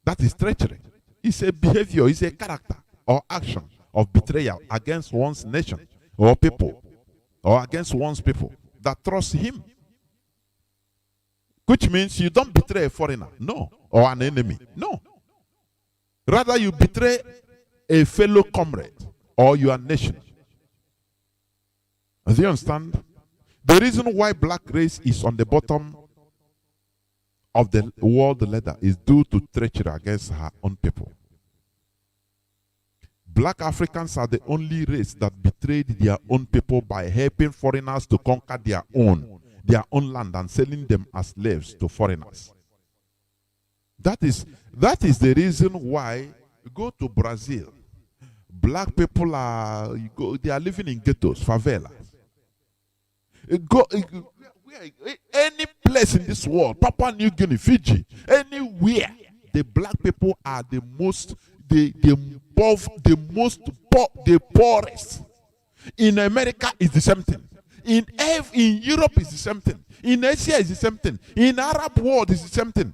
That is treachery. It's a behavior, it's a character or action of betrayal against one's nation or people, or against one's people that trust him. Which means you don't betray a foreigner, no, or an enemy, no. Rather, you betray a fellow comrade or your nation. Do you understand? The reason why black race is on the bottom of the world ladder is due to treachery against her own people. Black Africans are the only race that betrayed their own people by helping foreigners to conquer their own land and selling them as slaves to foreigners. That is the reason why you go to Brazil. Black people they are living in ghettos, favelas. Any place in this world, Papua New Guinea, Fiji, anywhere, the black people are the poorest. In America, it's the same thing. In Europe, it's the same thing. In Asia, it's the same thing. In Arab world, it's the same thing.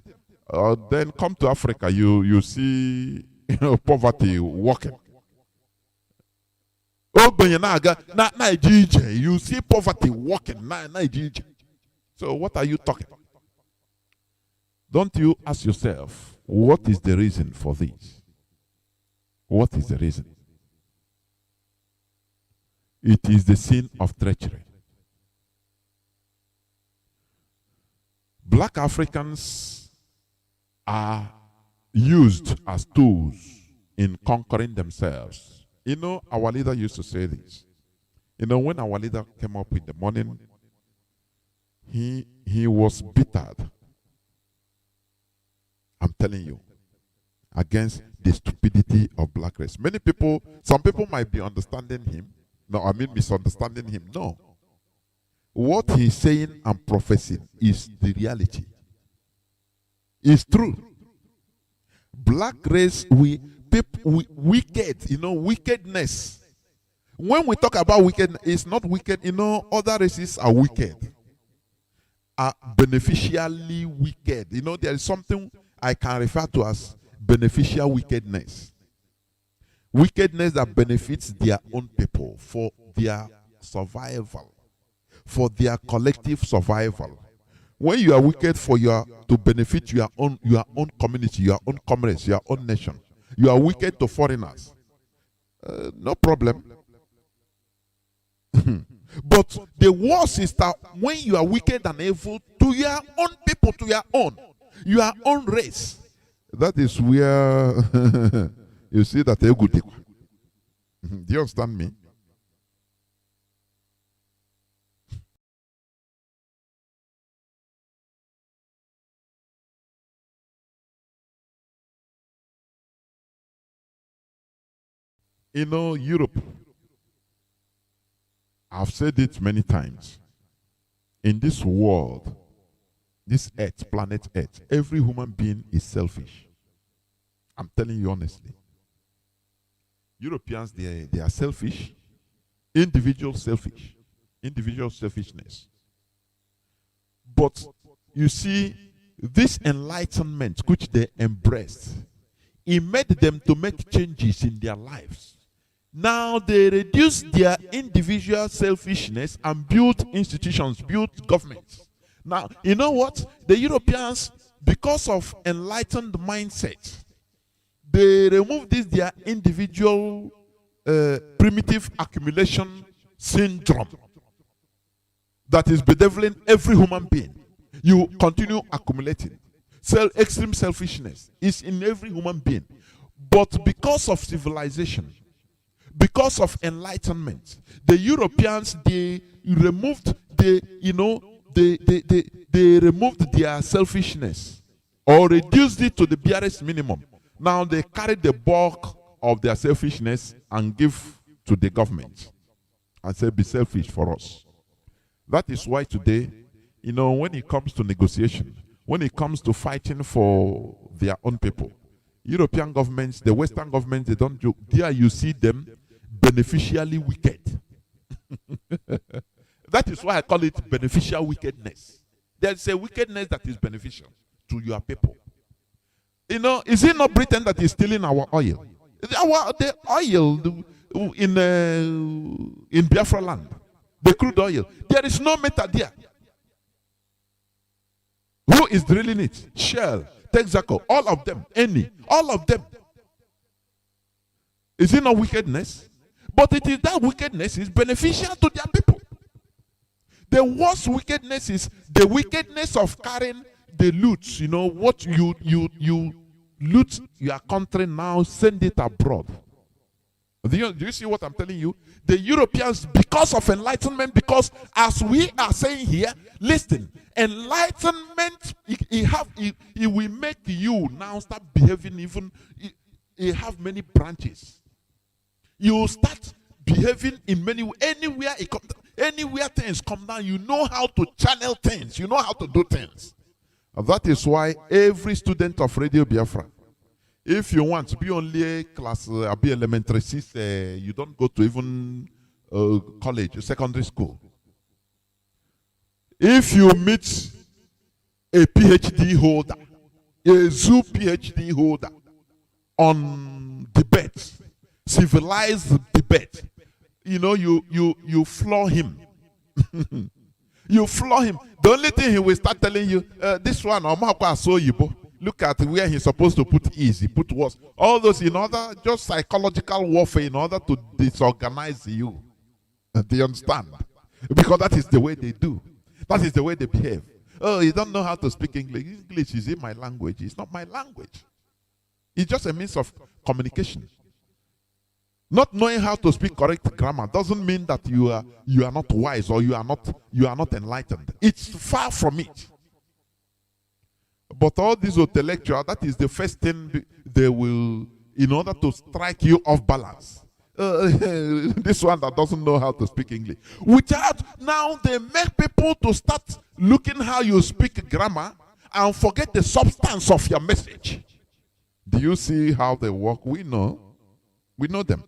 Then come to Africa, you see poverty walking. You see poverty walking. So what are you talking? Don't you ask yourself, what is the reason for this? What is the reason? It is the sin of treachery. Black Africans are used as tools in conquering themselves. You know, our leader used to say this. You know, when our leader came up in the morning, he was bitter. I'm telling you, against the stupidity of black race. Some people might be understanding him. No, I mean misunderstanding him. No. What he's saying and prophesying is the reality. It's true. Black race, wicked, wickedness. When we talk about wickedness, it's not wicked. Other races are wicked. Are beneficially wicked. There is something I can refer to as beneficial wickedness. Wickedness that benefits their own people for their survival, for their collective survival. When you are wicked to benefit your own community, your own comrades, your own nation, you are wicked to foreigners. No problem. But the worst is that when you are wicked and evil to your own people, to your own race, that is where you see that they good. Do you understand me? Europe, I've said it many times. In this world, this earth, planet Earth, every human being is selfish. I'm telling you honestly. Europeans, they are selfish. Individual selfishness. But you see, this enlightenment which they embraced, it made them to make changes in their lives. Now they reduce their individual selfishness and build institutions, build governments. Now, you know what? The Europeans, because of enlightened mindset, they remove their individual primitive accumulation syndrome that is bedeviling every human being. You continue accumulating. Extreme selfishness is in every human being. But because of civilization, because of enlightenment, the Europeans, they removed they removed their selfishness or reduced it to the barest minimum. Now they carry the bulk of their selfishness and give to the government and say, be selfish for us. That is why today, when it comes to negotiation, when it comes to fighting for their own people, European governments, the Western governments, they don't do. There you see them beneficially wicked. That is why I call it beneficial wickedness. There's a wickedness that is beneficial to your people. Is it not Britain that is stealing our oil? The oil in Biafra land, the crude oil, there is no metal there. Who is drilling it? Shell, Texaco, all of them, all of them. Is it not wickedness? But it is that wickedness is beneficial to their people. The worst wickedness is the wickedness of carrying the loot. What you loot your country now, send it abroad. Do you see what I'm telling you? The Europeans, because of enlightenment, because as we are saying here, listen, enlightenment, it will make you now start behaving even, it have many branches. You start behaving in many ways. Anywhere things come down, you know how to channel things. You know how to do things. And that is why every student of Radio Biafra, if you want to be only a class, be elementary, you don't go to even college, secondary school. If you meet a PhD holder, a zoo PhD holder on debate, civilized debate, you floor him. You floor him. The only thing he will start telling you, this one, look at where he's supposed to put ease, he put worse. All those in order, just psychological warfare in order to disorganize you. Do you understand? Because that is the way they do. That is the way they behave. Oh, you don't know how to speak English. English is in my language. It's not my language. It's just a means of communication. Not knowing how to speak correct grammar doesn't mean that you are not wise or you are not enlightened. It's far from it. But all these intellectuals, that is the first thing they will, in order to strike you off balance. This one that doesn't know how to speak English. Now they make people to start looking how you speak grammar and forget the substance of your message. Do you see how they work? We know them.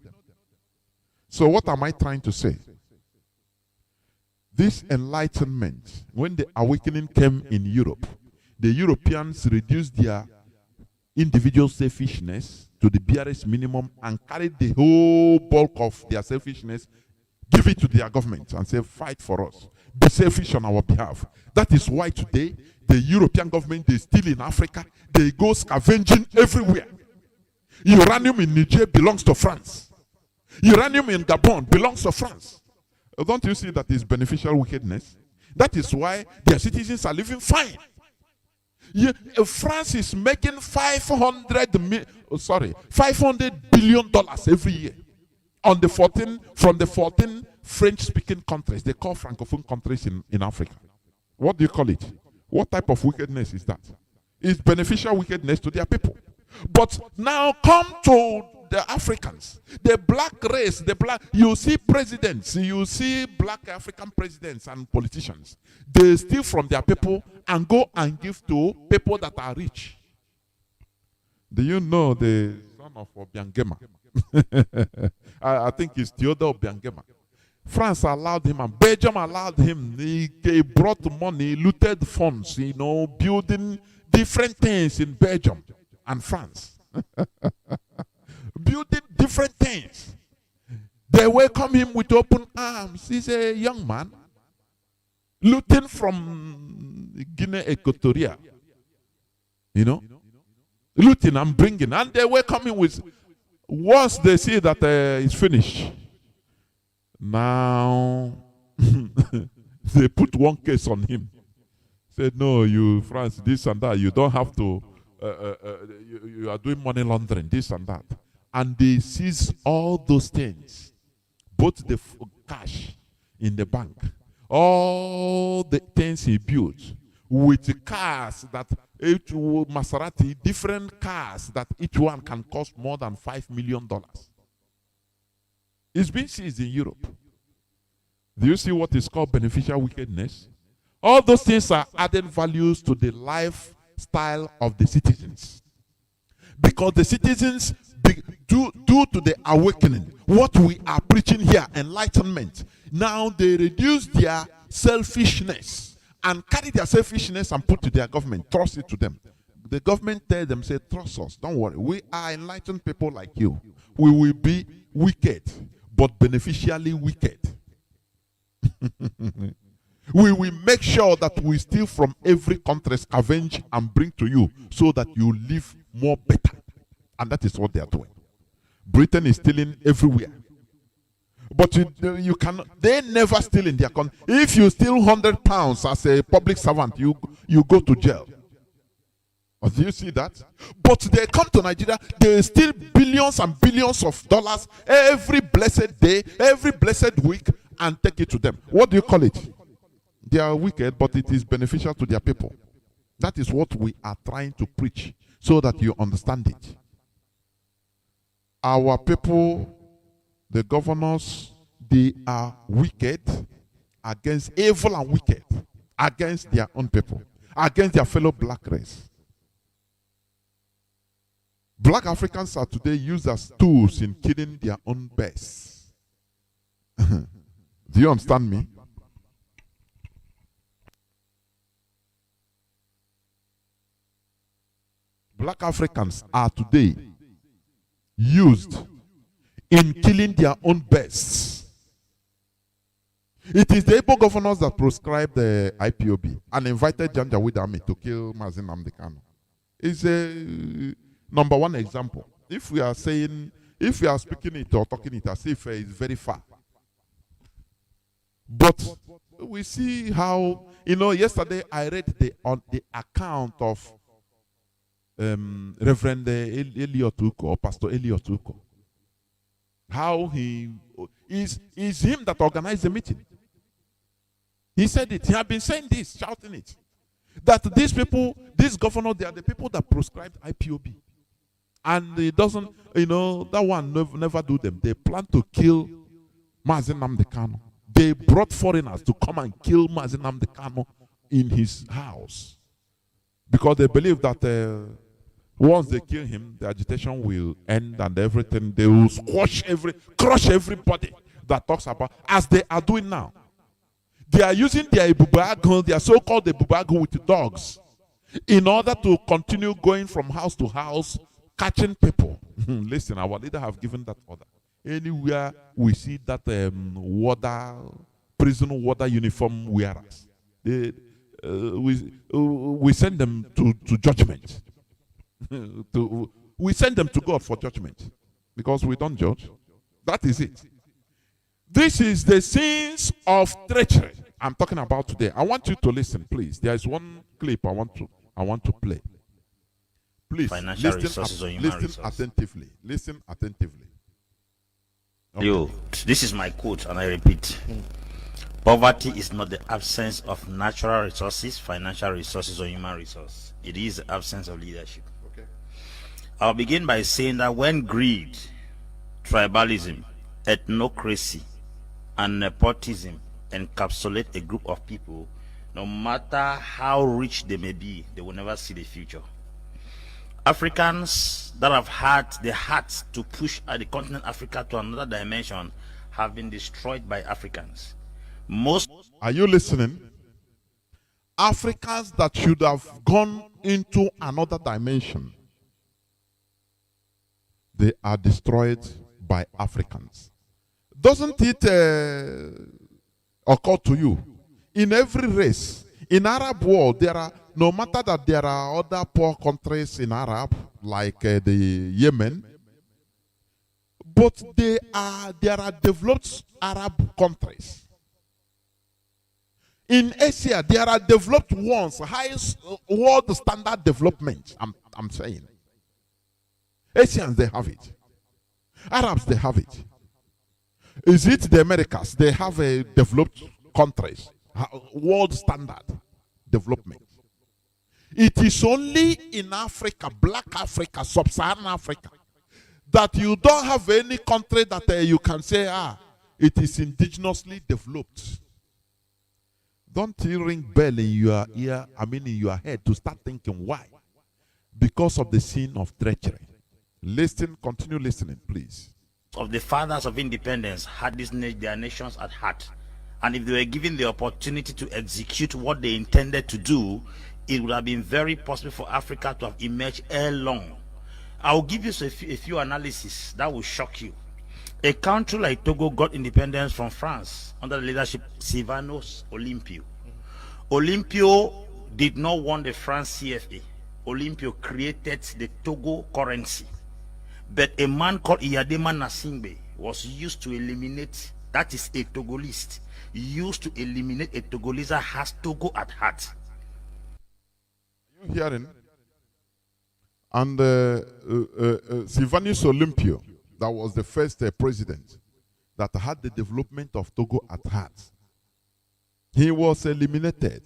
So what am I trying to say? This enlightenment, when the awakening came in Europe, the Europeans reduced their individual selfishness to the barest minimum and carried the whole bulk of their selfishness, give it to their government and say, fight for us. Be selfish on our behalf. That is why today, the European government is still in Africa. They go scavenging everywhere. Uranium in Niger belongs to France. Uranium in Gabon belongs to France. Don't you see that is beneficial wickedness? That is why their citizens are living fine. France is making $500 billion every year on from the 14 French-speaking countries. They call Francophone countries in Africa. What do you call it? What type of wickedness is that? It's beneficial wickedness to their people. But now come to the Africans, the black race, you see presidents, you see black African presidents and politicians. They steal from their people and go and give to people that are rich. Do you know the son of Obiangema? I think it's Theodore Obiangema. France allowed him and Belgium allowed him. He brought money, looted funds, building different things in Belgium and France. Building different things. They welcome him with open arms. He's a young man. Looting from Guinea Equatorial. Looting and bringing. And they welcome him with, once they see that it's finished, now they put one case on him. Said, no, you France, this and that. You don't have to, you are doing money laundering, this and that. And they seize all those things, both the cash in the bank, all the things he built, with the cars that each Maserati, different cars that each one can cost more than $5 million. It's been seized in Europe. Do you see what is called beneficial wickedness? All those things are added values to the lifestyle of the citizens. Because the citizens, due to the awakening, what we are preaching here, enlightenment, now they reduce their selfishness and carry their selfishness and put to their government, trust it to them. The government tell them, say, trust us, don't worry. We are enlightened people like you. We will be wicked, but beneficially wicked. We will make sure that we steal from every country, scavenge and bring to you so that you live more better. And that is what they are doing. Britain is stealing everywhere. But you cannot, they never steal in their country. If you steal £100 as a public servant, you go to jail. Or do you see that? But they come to Nigeria, they steal billions and billions of dollars every blessed day, every blessed week, and take it to them. What do you call it? They are wicked, but it is beneficial to their people. That is what we are trying to preach, so that you understand it. Our people, the governors, they are wicked against evil and wicked, against their own people, against their fellow black race. Black Africans are today used as tools in killing their own best. Do you understand me? Black Africans are today used in killing their own best. It is the Ipob governors that proscribed the Ipob and invited Janjaweed army to kill Mazi Nnamdi. It's a number one example. If we are saying, if we are speaking it or talking it as if it's very far. But we see how, yesterday I read the account of Reverend Elliot Uko, or Pastor Elliot Uko. How he is him that organized the meeting. He said it. He had been saying this, shouting it. That these people, this governor, they are the people that proscribed Ipob. And it doesn't, that one never do them. They plan to kill Mazi Nnamdi. They brought foreigners to come and kill Mazi Nnamdi in his house. Because they believe that once they kill him, the agitation will end and everything. They will crush everybody that talks about, as they are doing now. They are using their Ibubago, their so-called Ibubago with dogs, in order to continue going from house to house, catching people. Listen, our leader have given that order. Anywhere we see that prison warder uniform wearers, we send them to judgment. We send them to God for judgment, because we don't judge. That is it. This is the sins of treachery I'm talking about today. I want you to listen, please. There is one clip I want to play. Please listen attentively. Listen attentively. Okay. This is my quote, and I repeat. Poverty is not the absence of natural resources, financial resources, or human resources. It is the absence of leadership. Okay. I'll begin by saying that when greed, tribalism, ethnocracy, and nepotism encapsulate a group of people, no matter how rich they may be, they will never see the future. Africans that have had the heart to push the continent Africa to another dimension have been destroyed by Africans. Are you listening? Africans that should have gone into another dimension, they are destroyed by Africans. Doesn't it occur to you? In every race, in Arab world, there are, no matter that there are other poor countries in Arab, like the Yemen, but there are developed Arab countries. In Asia, there are developed ones, highest world standard development, I'm saying. Asians, they have it. Arabs, they have it. Is it the Americas? They have a developed countries, world standard development. It is only in Africa, black Africa, sub-Saharan Africa, that you don't have any country that you can say, it is indigenously developed. Don't you ring bell in your ear, in your head, to start thinking why? Because of the sin of treachery. Listen, continue listening, please. Of the fathers of independence had their nations at heart. And if they were given the opportunity to execute what they intended to do, it would have been very possible for Africa to have emerged ere long. I will give you a few analyses that will shock you. A country like Togo got independence from France under the leadership of Sylvanus Olympio. Olympio did not want the France CFA. Olympio created the Togo currency. But a man called Iyadema Nasingbe was used to eliminate, that is a Togolese, used to eliminate a Togolese that has Togo at heart. Are you hearing? And Sylvanus Olympio, that was the first president that had the development of Togo at heart. He was eliminated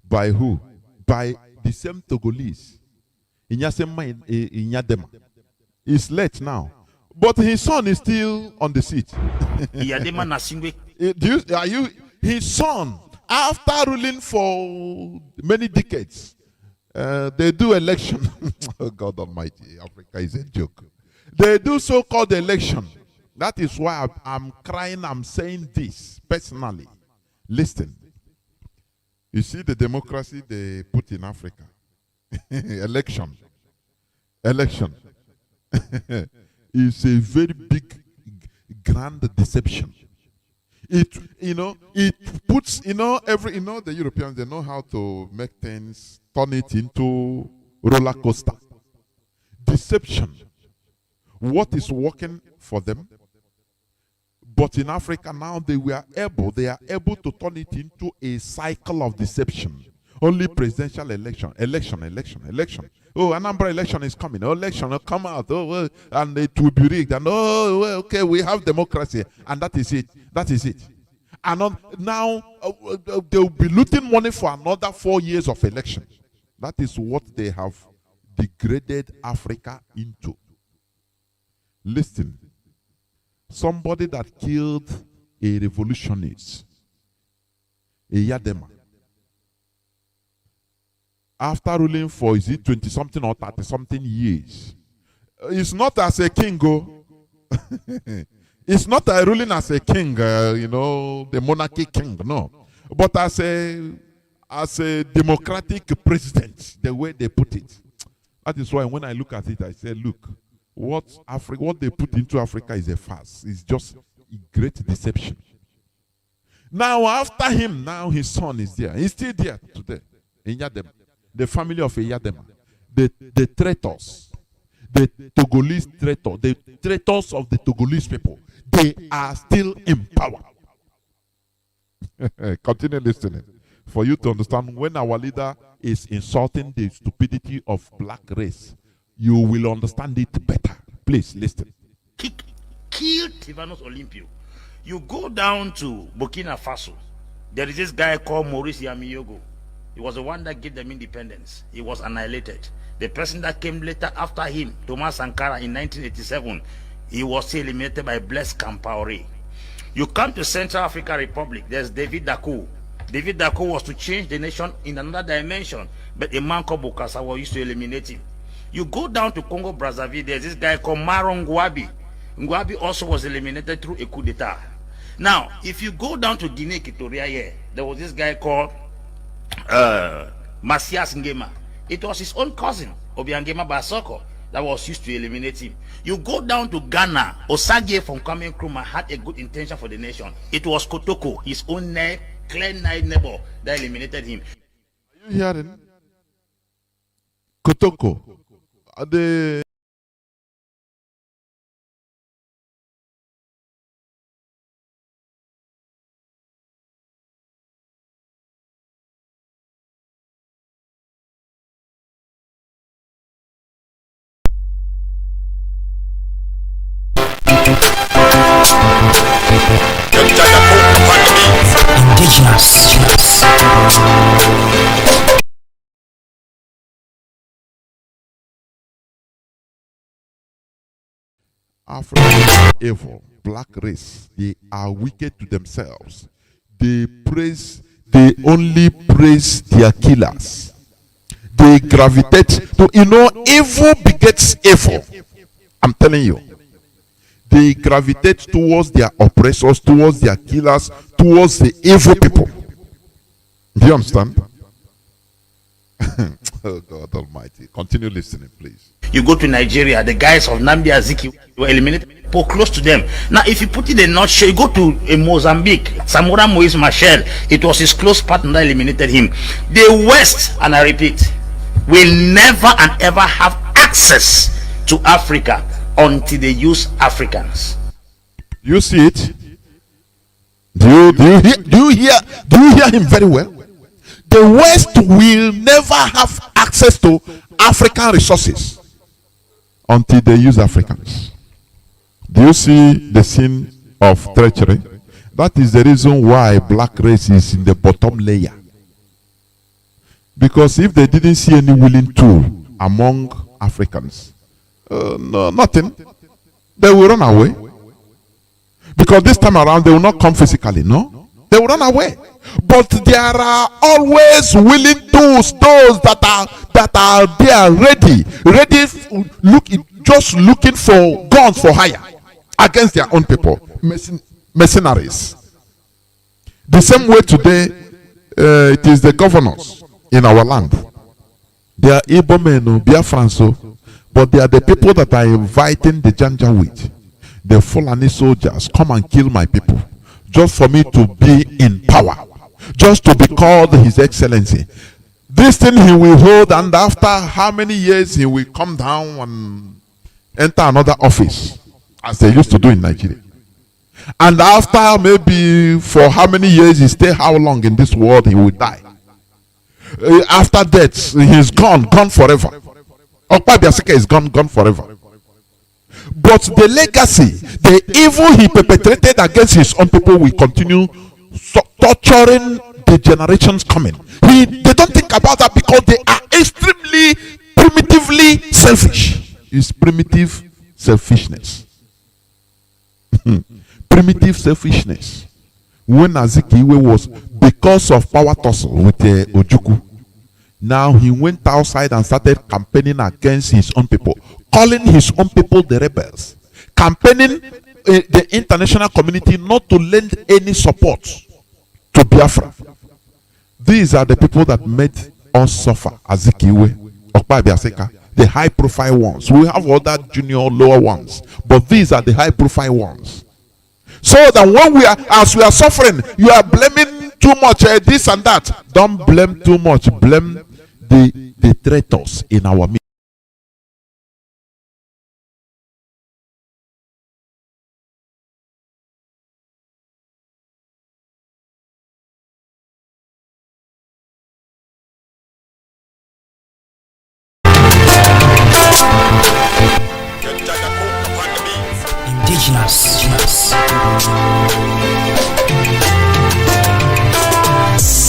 by who? By the same Togolese. Inyadema. He's late now. But his son is still on the seat. Iyadema Nasingbe. His son, after ruling for many decades, they do election. Oh, God Almighty, Africa is a joke. They do so-called election. That is why I'm crying, I'm saying this personally. Listen. You see the democracy they put in Africa. Election. Election. It's a very big, grand deception. It puts, the Europeans, they know how to make things, turn it into roller coaster. Deception. What is working for them? But in Africa now, they are able to turn it into a cycle of deception. Only presidential election. Oh, Anambra election is coming. Oh, election will come out. Oh, and it will be rigged. And okay, we have democracy. And that is it. That is it. And now they will be looting money for another 4 years of election. That is what they have degraded Africa into. Listen. Somebody that killed a revolutionist, a Yadema, after ruling for, is it 20-something or 30-something years, it's not as a king, it's not a ruling as a king, the monarchy king, no. But as a democratic president, the way they put it. That is why when I look at it, I say, look, what they put into Africa is a farce. It's just a great deception. Now, after him, now his son is there. He's still there today. In Yadema. The family of Yadema. The traitors. The Togolese traitors. The traitors of the Togolese people. They are still in power. Continue listening. For you to understand, when our leader is insulting the stupidity of black race, you will understand it better. Please listen. Killed Sylvanus Olympio. You go down to Burkina Faso. There is this guy called Maurice Yamiyogo. He was the one that gave them independence. He was annihilated. The person that came later after him, Thomas Sankara, in 1987, he was still eliminated by Blaise Compaoré. You come to Central African Republic, there's David Dacko. David Dacko was to change the nation in another dimension, but a man called Bokasawa used to eliminate him. You go down to Congo Brazzaville, there's this guy called Maron Ngouabi. Ngouabi also was eliminated through a coup d'etat. Now, if you go down to Guinea Equatorial here, there was this guy called Masias Ngema. It was his own cousin, Obiangema Basoko, that was used to eliminate him. You go down to Ghana, Osage from Kwame Nkrumah had a good intention for the nation. It was Kotoko, his own clear neighbor, that eliminated him. Are you hearing? Kotoko. The indigenous youths. African evil, black race, they are wicked to themselves. They only praise their killers. They gravitate to, evil begets evil. I'm telling you. They gravitate towards their oppressors, towards their killers, towards the evil people. Do you understand? Oh God Almighty. Continue listening, please. You go to Nigeria, the guys of NNAMDI'S were eliminated, people close to them. Now, if you put it in a nutshell, you go to Mozambique, Samora Moise Machel, it was his close partner that eliminated him. The West, and I repeat, will never and ever have access to Africa until they use Africans. You see it? Do you hear him very well? The West will never have access to African resources until they use Africans. Do you see the sin of treachery? That is the reason why black race is in the bottom layer. Because if they didn't see any willing tool among Africans, no, nothing, they will run away. Because this time around they will not come physically, no? They will run away. But there are always willing tools, those that are there ready, just looking for guns for hire against their own people, mercenaries. The same way today, it is the governors in our land. They are Ipob men, Biafra, but they are the people that are inviting the Janjaweed, the Fulani soldiers, come and kill my people, just for me to be in power, just to be called His Excellency. This thing he will hold, and after how many years he will come down and enter another office, as they used to do in Nigeria. And after maybe for how many years he stay, how long in this world, he will die. After death, he's gone forever. Okpa Biasika is gone forever. But the legacy, the evil he perpetrated against his own people will continue torturing the generations coming. They don't think about that because they are extremely primitively selfish. It's primitive selfishness. Primitive selfishness. When Azikiwe was, because of power tussle with Ojukwu, now he went outside and started campaigning against his own people, calling his own people the rebels, campaigning the international community not to lend any support to Biafra. These are the people that made us suffer. Azikiwe, Okpa Biaseka, the high profile ones. We have other junior lower ones, but these are the high profile ones. So that when as we are suffering, you are blaming too much this and that. Don't blame too much. Blame the traitors in our midst. Indigenous.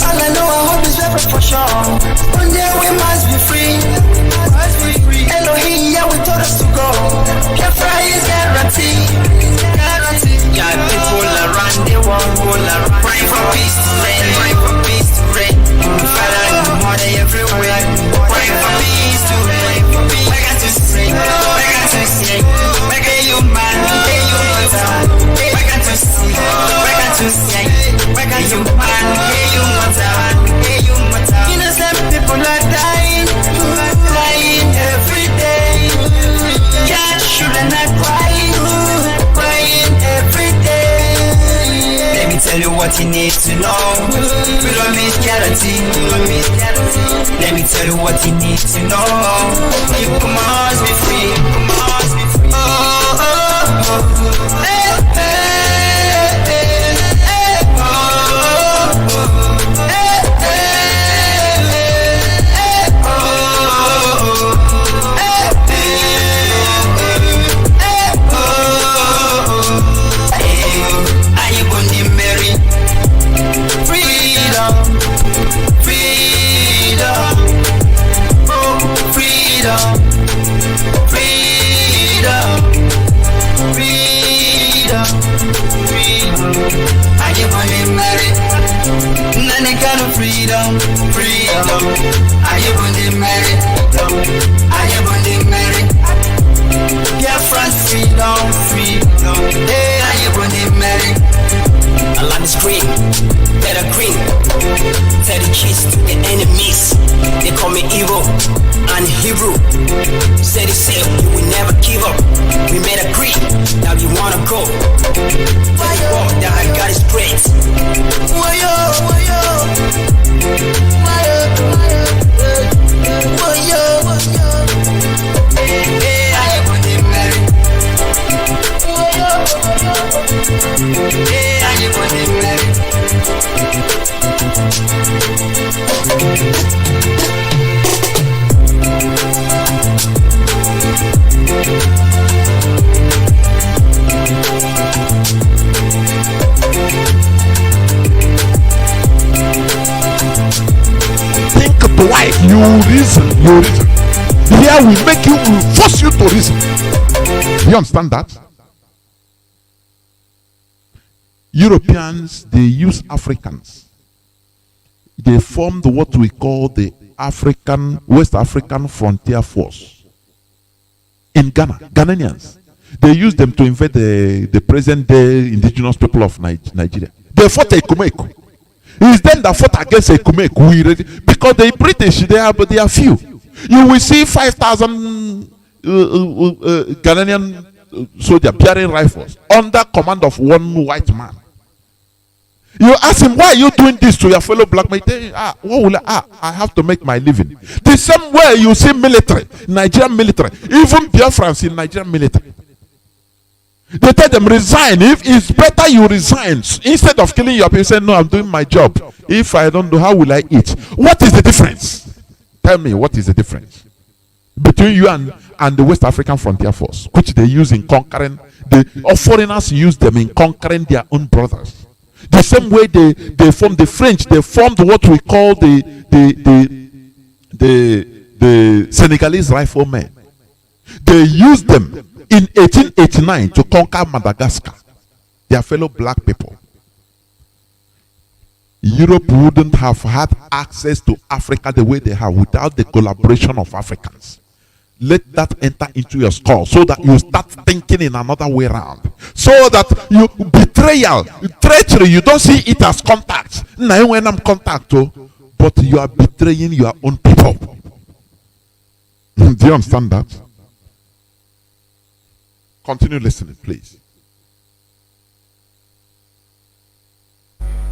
All I know, I hope is Rapture for sure. One day we must be free. Elohim, yeah, we told us to go. Biafra is guaranteed. Yeah, people around the world will around. Praying for peace to reign. Praying for peace to reign. Father, mother everywhere. Praying for peace to reign. We got to sing. We got to sing. We got you man. We got to sing. We got to sing. We got you man. Innocent people are dying every day. Yeah, children are crying every day. Let me tell you what you need to know. We don't need charity. Let me tell you what you need to know. You must be free. Oh, oh, oh. Hey, hey, hey, hey, oh, oh, hey, hey, hey, oh, hey, hey, are you going to marry? Freedom, freedom, oh, freedom, freedom, freedom, freedom. Are you going to marry? None kind of freedom, freedom. Are you going to marry? Are you going to marry? Biafra freedom, freedom. Hey, are you going to marry? I love the scream, better green. Tell the cheese to the enemies. They call me go. Let's go. That God is great. Think twice. You reason. Here we make you, we force you to reason. You understand that? Europeans, they use Africans. They formed what we call the West African Frontier Force in Ghana. Ghanaians. They used them to invade the present-day indigenous people of Nigeria. They fought Ekumeko. It's them that fought against Ekumeko. Because the British, they are few. You will see 5,000 Ghanaian soldiers bearing rifles under command of one white man. You ask him, why are you doing this to your fellow black men? I have to make my living. The same way you see military, Nigerian military, even Biafrans in Nigerian military. They tell them, resign. If it's better you resign. Instead of killing your people, say, no, I'm doing my job. If I don't do, how will I eat? What is the difference? Tell me, what is the difference between you and the West African Frontier Force, which they use in conquering, foreigners use them in conquering their own brothers. The same way they formed the French, they formed what we call the Senegalese riflemen. They used them in 1889 to conquer Madagascar, their fellow black people. Europe wouldn't have had access to Africa the way they have without the collaboration of Africans. Let that enter into your skull so that you start thinking in another way around. So that you betrayal, treachery, you don't see it as contact. Now when I'm contact, but you are betraying your own people. Do you understand that? Continue listening, please.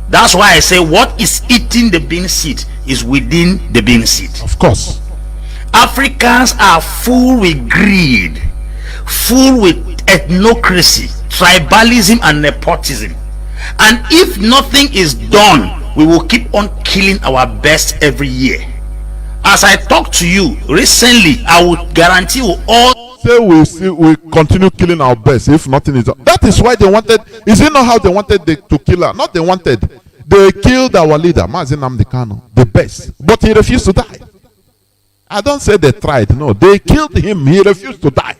That's why I say what is eating the bean seed is within the bean seed. Of course. Africans are full with greed, full with ethnocracy, tribalism, and nepotism. And if nothing is done, we will keep on killing our best every year. As I talk to you recently, I will guarantee you all. Say we continue killing our best if nothing is done. That is why they wanted. Is it not how they wanted to kill her? Not they wanted. They killed our leader, Mazi, the best, but he refused to die. I don't say they tried. No, they killed him. He refused to die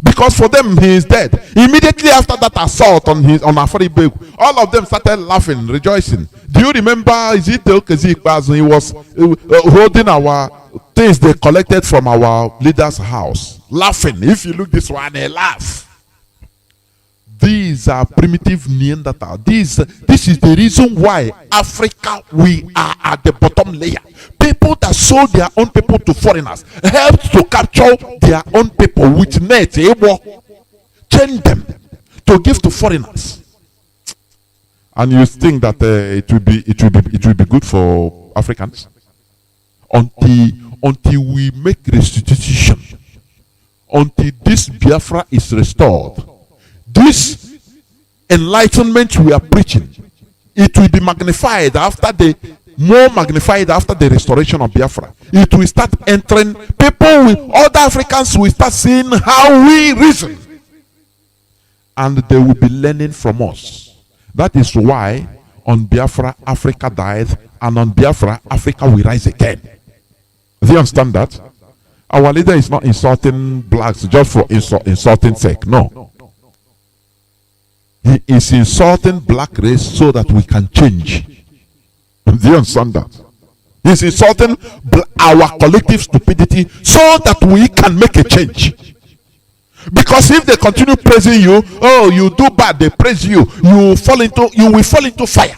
because for them he is dead. Immediately after that assault on Afari Begu, all of them started laughing, rejoicing. Do you remember? Is it he was holding our things they collected from our leader's house, laughing. If you look this one, they laugh. These are primitive Neanderthal. This is the reason why Africa, we are at the bottom layer. People that sold their own people to foreigners helped to capture their own people with nets, change them to give to foreigners. And you think that it will be good for Africans until we make restitution, until this Biafra is restored. This enlightenment we are preaching, it will be magnified after the restoration of Biafra. It will start entering people. Other Africans will start seeing how we reason, and they will be learning from us. That is why on Biafra Africa died, and on Biafra Africa will rise again. Do you understand that? Our leader is not insulting blacks just for insulting sake. No. He is insulting black race so that we can change. Do you understand that? He's insulting our collective stupidity so that we can make a change. Because if they continue praising you, oh, you do bad, they praise you, you will fall into fire.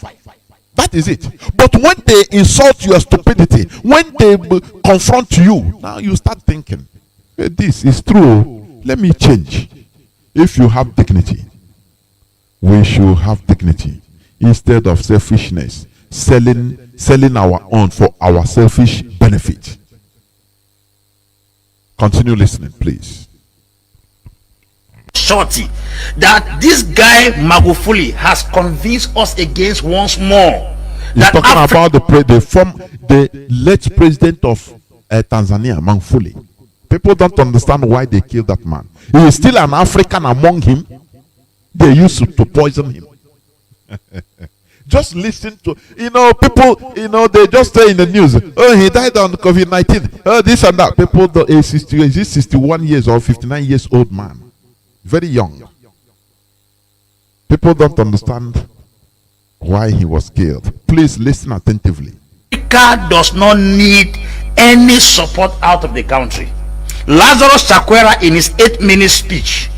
That is it. But when they insult your stupidity, when they confront you, now you start thinking, hey, this is true. Let me change. If you have dignity, we should have dignity instead of selfishness, selling our own for our selfish benefit. Continue listening, please. Shorty, that this guy Magufuli has convinced us against once more. He's talking about the late president of Tanzania, Magufuli. People don't understand why they killed that man. He is still an African among him. They used to poison him. Just listen to, people, they just say in the news, oh, he died on COVID-19. Oh, this and that. People, is 61 years or 59 years old man. Very young. People don't understand why he was killed. Please listen attentively. Africa does not need any support out of the country. Lazarus Chakwera, in his 8-minute speech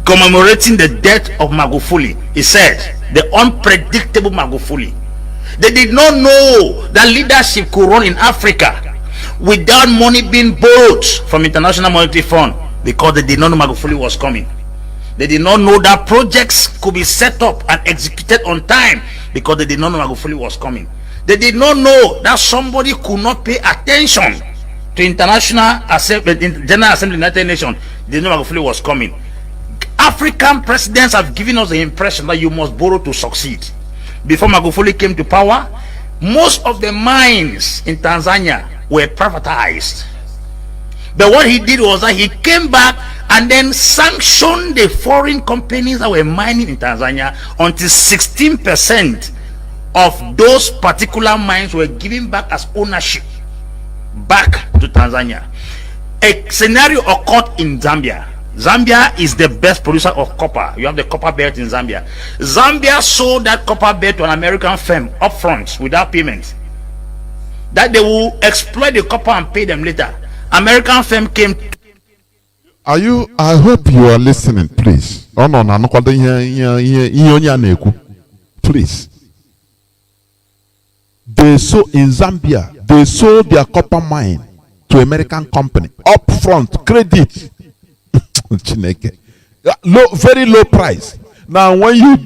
commemorating the death of Magufuli, he said, the unpredictable Magufuli. They did not know that leadership could run in Africa without money being borrowed from International Monetary Fund, because they did not know Magufuli was coming. They did not know that projects could be set up and executed on time, because they did not know Magufuli was coming. They did not know that somebody could not pay attention to General Assembly of the United Nations. They did not know Magufuli was coming. African presidents have given us the impression that you must borrow to succeed. Before Magufuli came to power, most of the mines in Tanzania were privatized. But what he did was that he came back and then sanctioned the foreign companies that were mining in Tanzania until 16% of those particular mines were given back as ownership back to Tanzania. A scenario occurred in Zambia. Zambia is the best producer of copper. You have the copper belt in Zambia. Zambia sold that copper belt to an American firm up front without payment, that they will exploit the copper and pay them later. American firm came. I hope you are listening, please. Please. They sold in Zambia, they sold their copper mine to American company up front, credit. Very low price. Now when you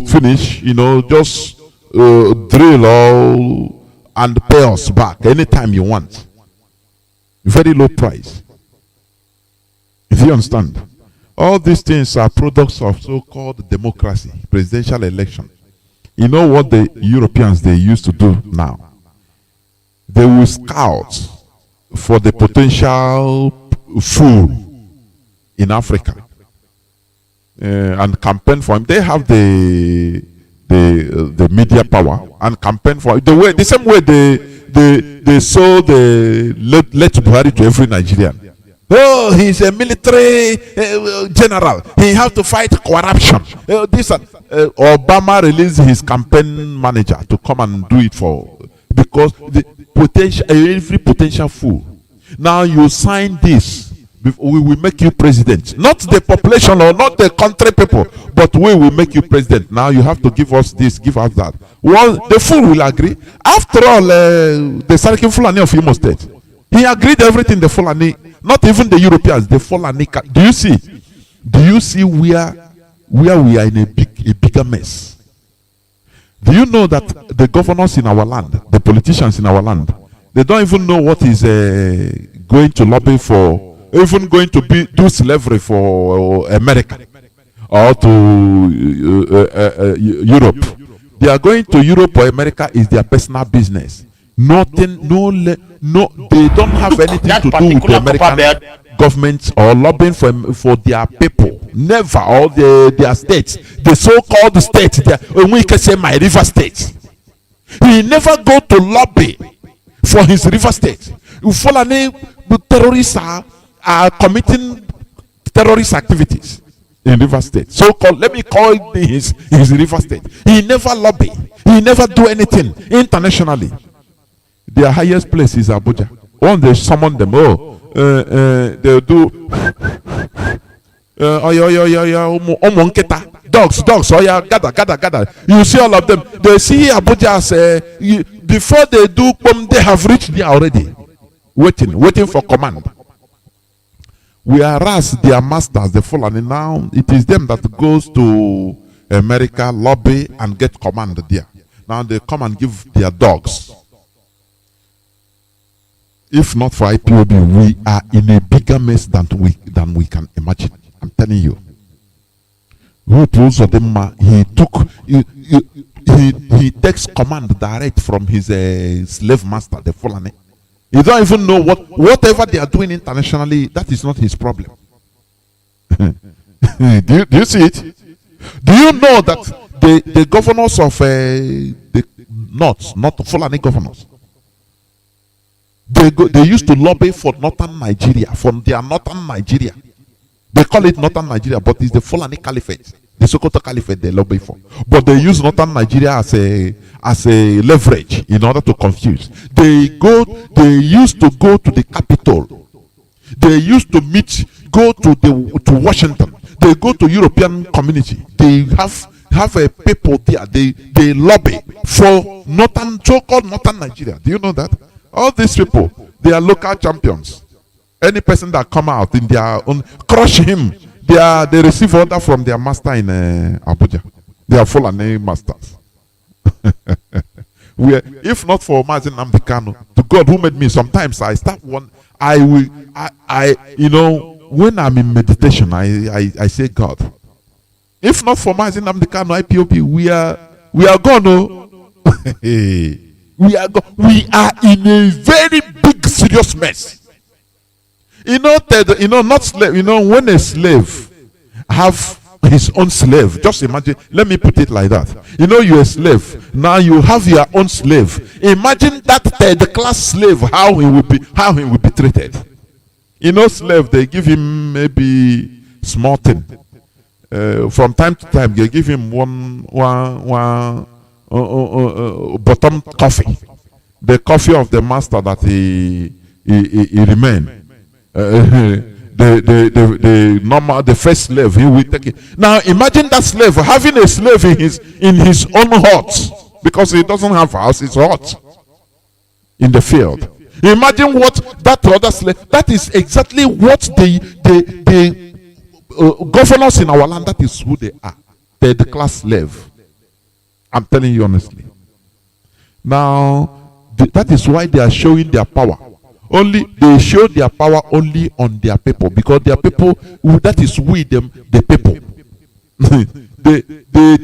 finish, just drill all and pay us back anytime you want. Very low price. If you understand, all these things are products of so-called democracy, presidential election. You know what the Europeans they used to do now? They will scout for the potential fool in Africa and campaign for him. They have the media power and campaign for him. The same way they sold the late Buhari to every Nigerian. Oh, he's a military general. He has to fight corruption. Obama released his campaign manager to come and do it because the potential, every potential fool. Now you sign this, we will make you president. Not the population or not the country people, but we will make you president. Now you have to give us this, give us that. Well, the fool will agree. After all, the Sarkin Fulani of Imo State, he agreed everything. The Fulani, not even the Europeans, the Fulani. Do you see where we are in a bigger mess? Do you know that the governors in our land, the politicians in our land, they don't even know what is going to lobby for, even going to do slavery for America or to Europe. They are going to Europe or America is their personal business. Nothing, no, they don't have anything to do with the American government or lobbying for their people. Never, or their states, the so-called states. We can say my river state. He never go to lobby for his river state. Fulani terrorists are committing terrorist activities in river state. So-called, let me call it his river state. He never lobby. He never do anything internationally. Their highest place is Abuja. When they summon them, they'll do dogs, gather. You see all of them. They see Abuja as before they do, they have reached there already. Waiting for command. Whereas their masters, the Fulani, now it is them that goes to America, lobby, and get command there. Now they come and give their dogs. If not for IPOB, we are in a bigger mess than we can imagine. I'm telling you. He takes command direct from his slave master, the Fulani. He don't even know whatever they are doing internationally. That is not his problem. do you see it? Do you know that the governors of the North, not Fulani governors, they used to lobby for northern Nigeria, from their northern Nigeria. They call it northern Nigeria, but it's the Fulani Caliphate, the Sokoto Caliphate they lobby for. But they use northern Nigeria as a leverage in order to confuse. They used to go to the capital. They used to go to Washington. They go to European community. They have a people there. They lobby for so-called northern Nigeria. Do you know that? All these people, they are local champions. Any person that come out in their own, crush him. They receive order from their master in Abuja. They are Fulani masters. If not for Mazi NNAMDI'S, to God who made me, sometimes I start one. When I'm in meditation, I say, God, if not for Mazi NNAMDI'S, IPOB, we are gone. Oh. We are in a very big, serious mess. Not slave. When a slave have his own slave, just imagine. Let me put it like that. You're a slave. Now you have your own slave. Imagine that third-class slave, how he will be treated. Slave, they give him maybe small thing. From time to time, they give him one bottom coffee, the coffee of the master that he remain. The first slave, he will take it. Now imagine that slave having a slave in his own hut, because he doesn't have a house, it's hut in the field. Imagine what that other slave. That is exactly what the governors in our land. That is who they are. They're the class slave. I'm telling you honestly. Now, that is why they are showing their power. They show their power only on their people, because their people, that is we, them, the people. they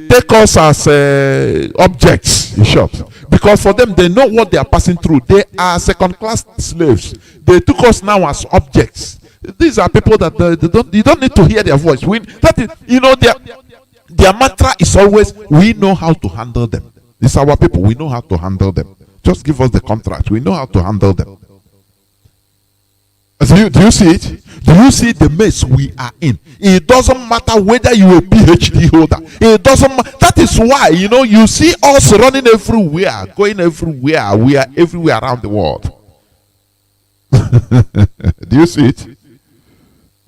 take us as objects, in short. Because for them, they know what they are passing through. They are second-class slaves. They took us now as objects. These are people that you don't need to hear their voice. Their mantra is always, we know how to handle them. It's our people. We know how to handle them. Just give us the contract. We know how to handle them. Do you see it? Do you see the mess we are in? It doesn't matter whether you're a PhD holder. It doesn't matter. That is why, you see us running everywhere, going everywhere. We are everywhere around the world. Do you see it?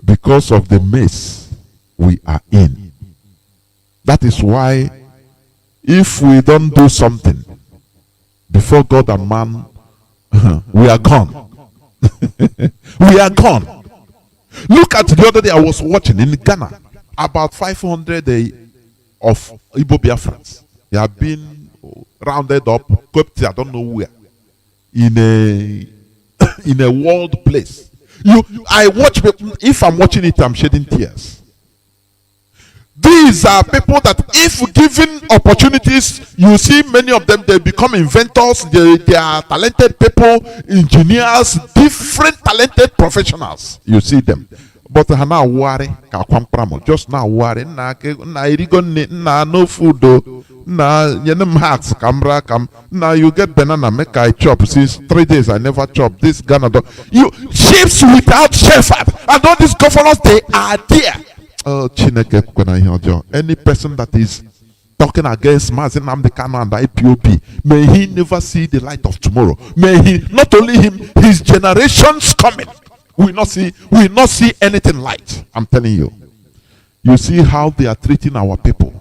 Because of the mess we are in. That is why, if we don't do something before God and man, we are gone. We are gone. Look at the other day I was watching in Ghana, about 500 of Ibo Biafrans. They have been rounded up, kept I don't know where, in a world place. I watch. If I'm watching it, I'm shedding tears. These are people that, if given opportunities, you see many of them, they become inventors. They are talented people, engineers, different talented professionals. You see them. But now worry, just now worry. No food. Now you get banana, make I chop. Since 3 days I never chop. This Ghana, you ships without shepherd, and all these governors, they are there. Oh, any person that is talking against Mazi NNAMDI'S and IPOB, may he never see the light of tomorrow. May he, not only him, his generations coming will not see anything light. I'm telling you. You see how they are treating our people.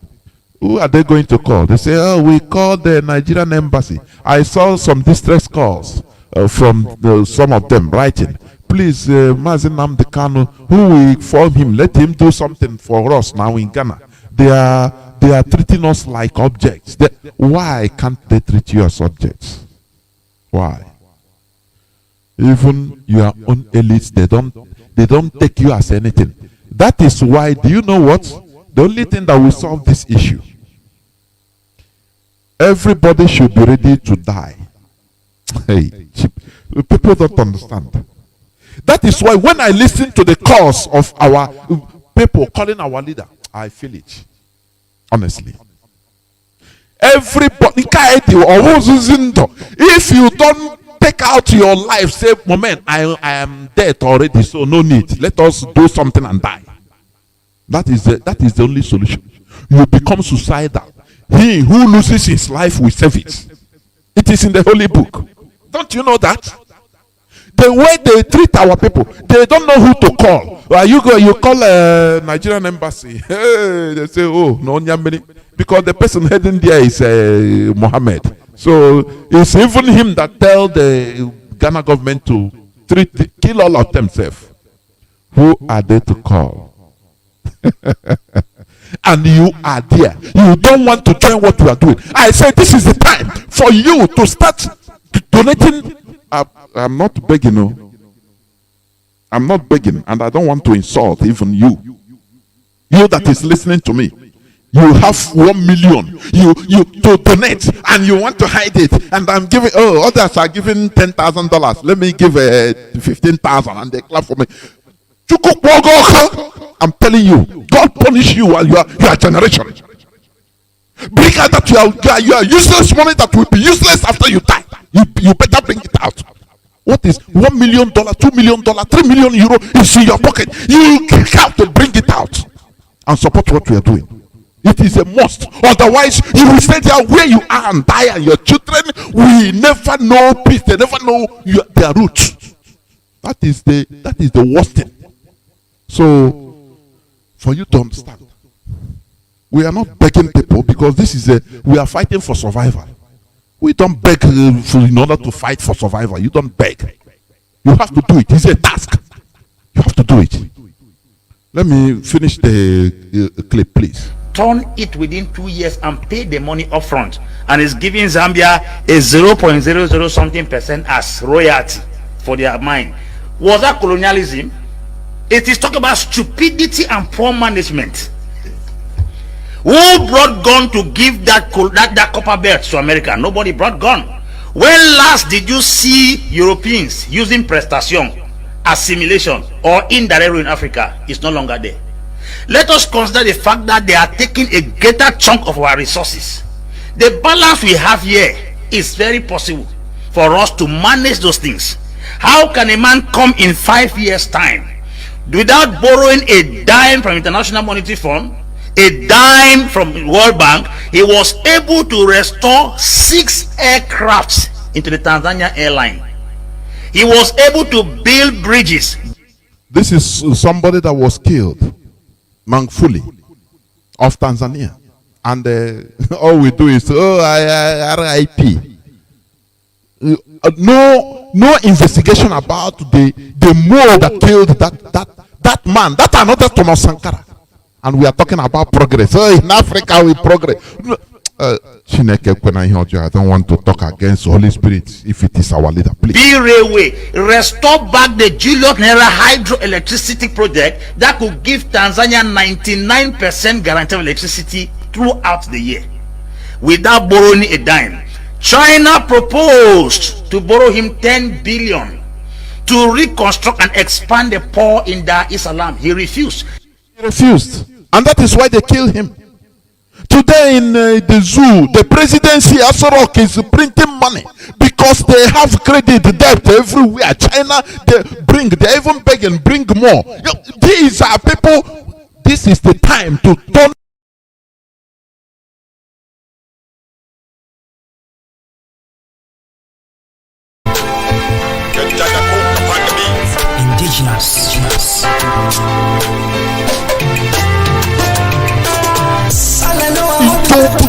Who are they going to call? They say, oh, we called the Nigerian embassy. I saw some distress calls from some of them writing. please, Mazi NNAMDI'S, who will form him? Let him do something for us now in Ghana. They are treating us like objects. Why can't they treat you as objects? Why? Even your own elites, they don't take you as anything. That is why, do you know what? The only thing that will solve this issue, everybody should be ready to die. Hey, people don't understand. That is why when I listen to the calls of our people calling our leader, I feel it. Honestly. Everybody, if you don't take out your life, say, moment, I am dead already, so no need. Let us do something and die. That is the only solution. You become suicidal. He who loses his life will save it. It is in the Holy Book. Don't you know that? The way they treat our people, they don't know who to call. You call a Nigerian embassy. Hey, they say, oh, no, because the person heading there is Mohammed. So it's even him that tell the Ghana government to kill all of themselves. Who are they to call? And you are there. You don't want to join what we are doing. I say this is the time for you to start donating. I'm not begging, no. I'm not begging, and I don't want to insult even you. You that is listening to me. You have 1 million. You to donate, and you want to hide it. And I'm giving. Oh, others are giving $10,000. Let me give 15,000, and they clap for me. I'm telling you, God punish you while you are generation. Bring out that you are useless money that will be useless after you die. You better bring it out. What is $1 million, $2 million, €3 million is in your pocket? You have to bring it out and support what we are doing. It is a must. Otherwise, you will stay there where you are and die, and your children will never know peace. They never know their roots. That is the worst thing. So, for you to understand, we are not begging people, because we are fighting for survival. We don't beg in order to fight for survival. You don't beg. You have to do it. It's a task. You have to do it. Let me finish the clip, please. Turn it within 2 years and pay the money upfront, and is giving Zambia a 0.00 something % as royalty for their mine. Was that colonialism? It is talking about stupidity and poor management. Who brought gun to give that copper belt to America? Nobody brought gun. When last did you see Europeans using prestation, assimilation, or indirect rule in Africa? It's no longer there. Let us consider the fact that they are taking a greater chunk of our resources. The balance we have here is very possible for us to manage those things. How can a man come in 5 years' time without borrowing a dime from International Monetary Fund, a dime from World Bank? He was able to restore 6 aircrafts into the Tanzania airline. He was able to build bridges. This is somebody that was killed, Mangfuli, of Tanzania. And all we do is, RIP. No investigation about the Moor that killed that man. That's another Thomas Sankara. And we are talking about progress. Oh, in Africa we progress. I don't want to talk against the Holy Spirit if it is our leader. Please. Be railway. Restore back the Julius Nyerere hydroelectricity project that could give Tanzania 99% guarantee of electricity throughout the year without borrowing a dime. China proposed to borrow him 10 billion to reconstruct and expand the port in Dar es Salaam. He refused. And that is why they killed him. Today in the zoo, the presidency Asorok is printing money because they have credit debt everywhere. China, they even beg and bring more. These are people. This is the time to turn. Indigenous.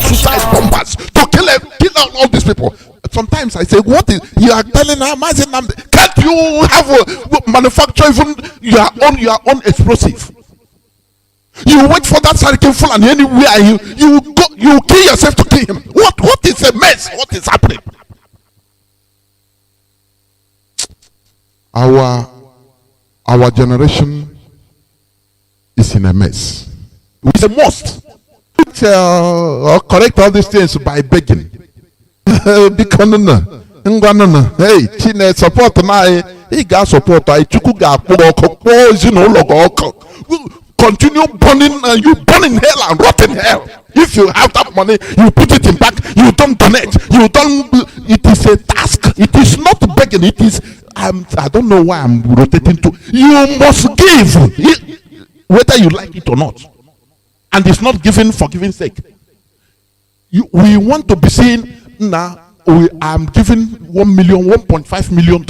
Suicide bombers to kill all these people. sometimes I say, what is, you are telling her, Mazi NNAMDI, can't you have a manufacture even your own explosive? You wait for that Sarkin full and anywhere you kill yourself to kill him. What is a mess? What is happening? Our generation is in a mess. It's a must. Correct all these things by begging. Hey, Chine support na he got support. I chuku ga continue burning, you burn in hell and rot in hell. If you have that money, you put it in bank, you don't donate, you don't. It is a task. It is not begging. It is. I don't know why I'm rotating to. You must give, whether you like it or not, and it's not given for giving sake. We want to be seen now. I'm giving $1.5 million.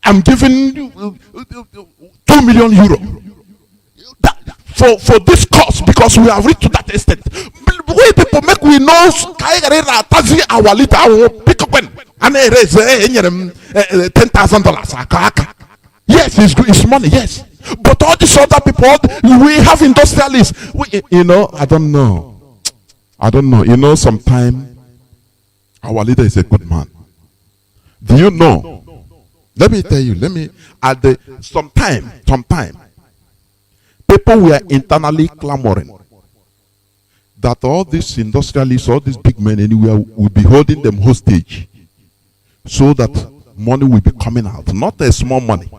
I'm giving €2 million. For this cause, because we have reached to that extent. We people make we know our leader pick up and raise $10,000. Yes, it's money, yes. But all these other people, we have industrialists. I don't know. Sometimes our leader is a good man. Do you know? Let me tell you. Sometime. People were internally clamoring that all these industrialists, all these big men anywhere, will be holding them hostage so that money will be coming out. Not a small money.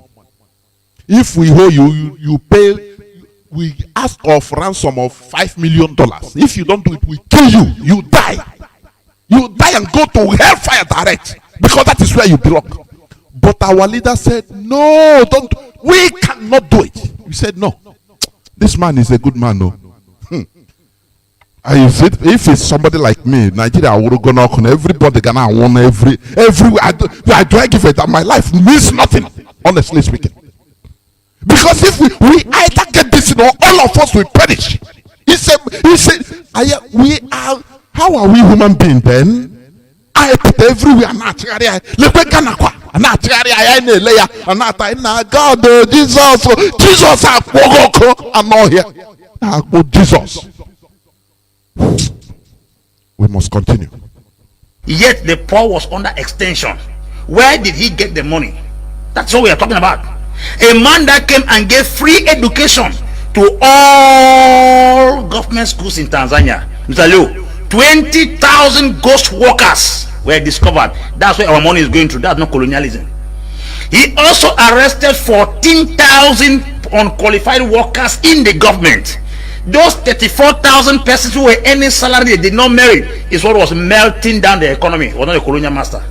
If we hold you pay, we ask of ransom of $5 million. If you don't do it, we kill you. You die. You die and go to hellfire direct, because that is where you belong. But our leader said, no, don't. We cannot do it. We said, no. This man is a good man, no. If it's somebody like me, Nigeria, I would go knock on everybody. Gonna won everywhere. Do I give it that my life means nothing, honestly speaking. Because if we either get this, all of us will perish. He said, we are. How are we human beings then? I put everywhere. God, Jesus, I'm not here. Jesus. We must continue. Yet the poor was under extension. Where did he get the money? That's what we are talking about. A man that came and gave free education to all government schools in Tanzania. Mr. Leo, 20,000 ghost workers were discovered. That's where our money is going to. That's not colonialism. He also arrested 14,000 unqualified workers in the government. Those 34,000 persons who were earning salary they did not merit is what was melting down the economy. It was not a colonial master.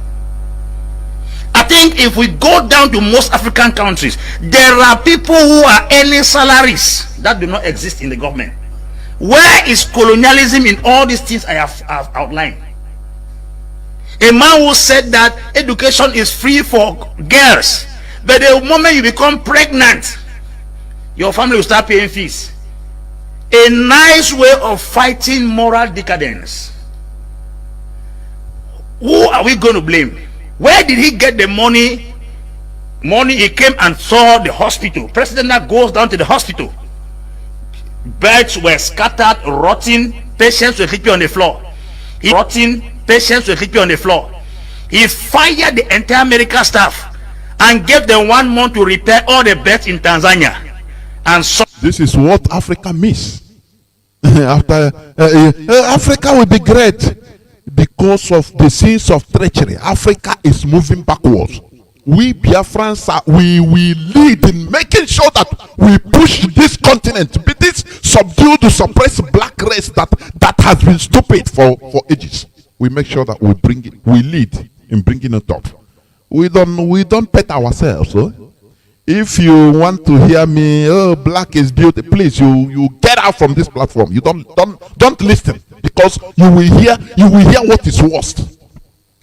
I think if we go down to most African countries, there are people who are earning salaries that do not exist in the government. Where is colonialism in all these things I have outlined? A man who said that education is free for girls, but the moment you become pregnant, your family will start paying fees. A nice way of fighting moral decadence. Who are we going to blame? Where did he get the money? He came and saw the hospital. President that goes down to the hospital. Beds were scattered, rotting. Patients were sleeping on the floor. Patients were sleeping on the floor. He fired the entire medical staff and gave them 1 month to repair all the beds in Tanzania. And so this is what Africa miss. After Africa will be great because of the sins of treachery. Africa is moving backwards. We Biafrans we lead in making sure that we push this continent, be this subdued to suppress black race that has been stupid for ages. We make sure that we lead in bringing it up. We don't pet ourselves. If you want to hear me, oh, black is beauty, please you get out from this platform. You don't listen, because you will hear what is worst.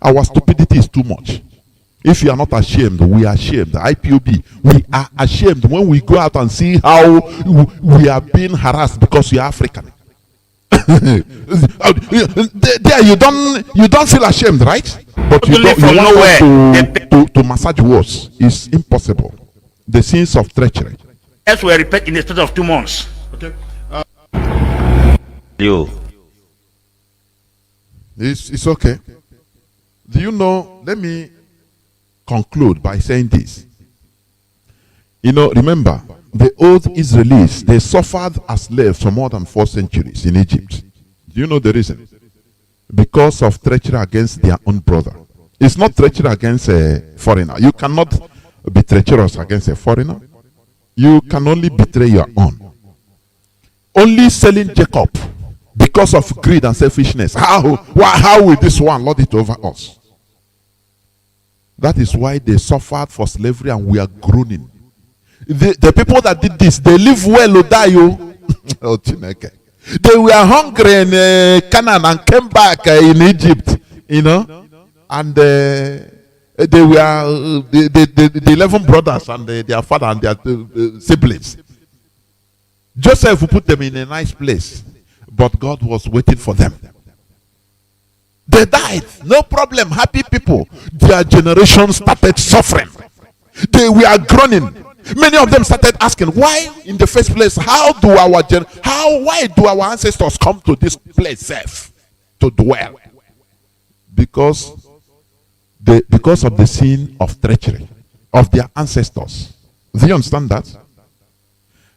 Our stupidity is too much. If you are not ashamed, we are ashamed. The IPOB, we are ashamed when we go out and see how we are being harassed because we are African. There you don't feel ashamed, right? But you Totally don't, from you want nowhere. to massage words. It's impossible. The sins of treachery. Else we repent in the space of 2 months. Okay. You. It's okay. Do you know? Let me conclude by saying this. You know, remember, the old Israelis, they suffered as slaves for more than 4 centuries in Egypt. Do you know the reason? Because of treachery against their own brother. It's not treachery against a foreigner. You cannot be treacherous against a foreigner. You can only betray your own. Only selling Jacob because of greed and selfishness. How will this one lord it over us? That is why they suffered for slavery and we are groaning. The people that did this, they live well or die. Oh, they were hungry in Canaan and came back in Egypt, you know, and they were the 11 brothers and their father and their siblings. Joseph put them in a nice place, but God was waiting for them. They died, no problem, happy people. Their generation started suffering. They were groaning. Many of them started asking, why in the first place, why do our ancestors come to this place safe to dwell? Because of the sin of treachery of their ancestors. Do you understand that?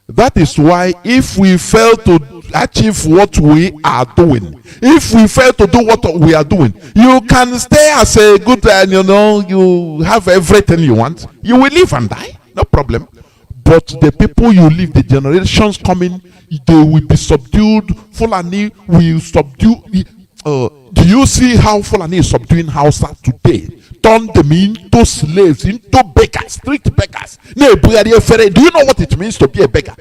That is why if we fail to achieve what we are doing, if we fail to do what we are doing, you can stay as a good, you have everything you want, you will live and die. No problem. But the people you leave, the generations coming, they will be subdued. Fulani will subdue. Do you see how Fulani is subduing HAUSA today? Turn them into slaves, into beggars, street beggars. Do you know what it means to be a beggar?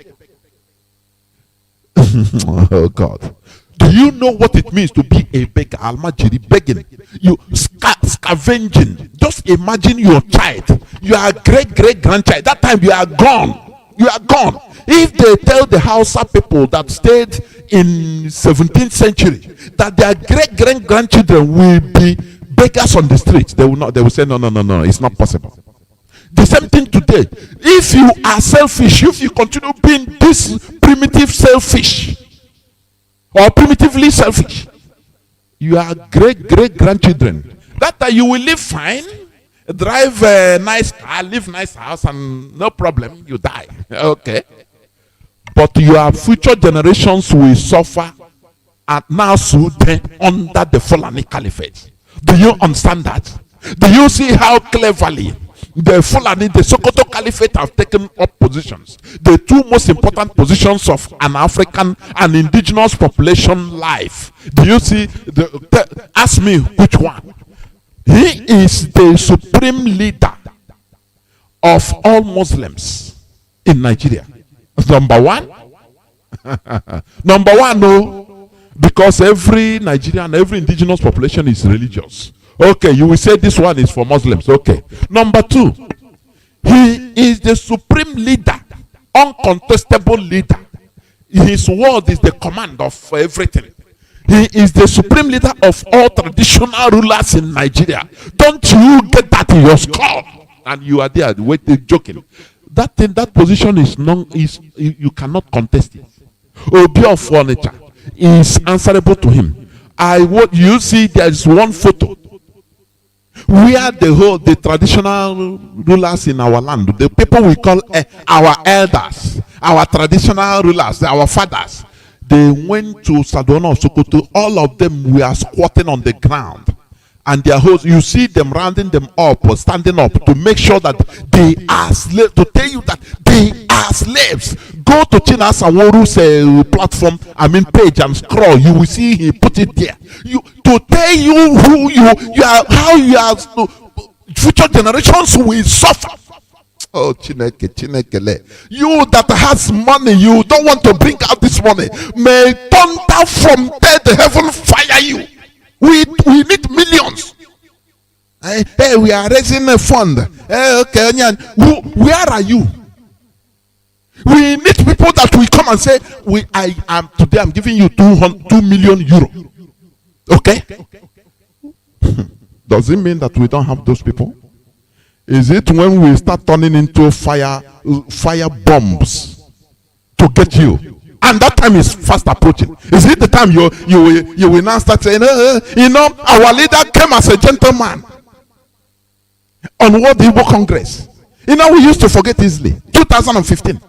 Oh God. Do you know what it means to be a beggar? Almajiri, begging. You scavenging. Just imagine your child. You are great-great-grandchild. That time you are gone. You are gone. If they tell the HAUSA people that stayed in 17th century that their great-great-grandchildren will be beggars on the streets, they will not. They will say, no, it's not possible. The same thing today. If you are selfish, if you continue being this primitive selfish, or primitively selfish, you are great-great-grandchildren. That time you will live fine, drive a nice car, live nice house, and no problem, you die. Okay. But your future generations will suffer and now soon under the Fulani Caliphate. Do you understand that? Do you see how cleverly the Fulani, the Sokoto Caliphate have taken up positions? The 2 most important positions of an African and indigenous population life. Do you see? Ask me which one. He is the supreme leader of all Muslims in Nigeria. Number 1. Number 1, no. Because every Nigerian, every indigenous population is religious. Okay, you will say this one is for Muslims. Okay. Number 2, he is the supreme leader, uncontestable leader. His word is the command of everything. He is the supreme leader of all traditional rulers in Nigeria. Don't you get that in your skull? And you are there waiting, joking. That position is you cannot contest it. Obi of furniture is answerable to him. You see, there is one photo where the traditional rulers in our land, the people we call our elders, our traditional rulers, our fathers, they went to Sadona of Sokoto. All of them were squatting on the ground, and their hosts, you see them rounding them up or standing up to make sure that they are slaves, to tell you that they are slaves. Go to China Saworu's platform, page, and scroll. You will see he put it there. To tell you who you are, how you are. Future generations will suffer. Oh, Chinekele. You that has money, you don't want to bring out this money. May thunder from dead heaven fire you. We need millions. Hey, we are raising a fund. Hey, okay, where are you? We need people that will come come and say, I'm giving you 2 million euro. Okay? Does it mean that we don't have those people? Is it when we start turning into fire bombs to get you? And that time is fast approaching. Is it the time you will now start saying, our leader came as a gentleman on World Igbo Congress. We used to forget easily. 2015.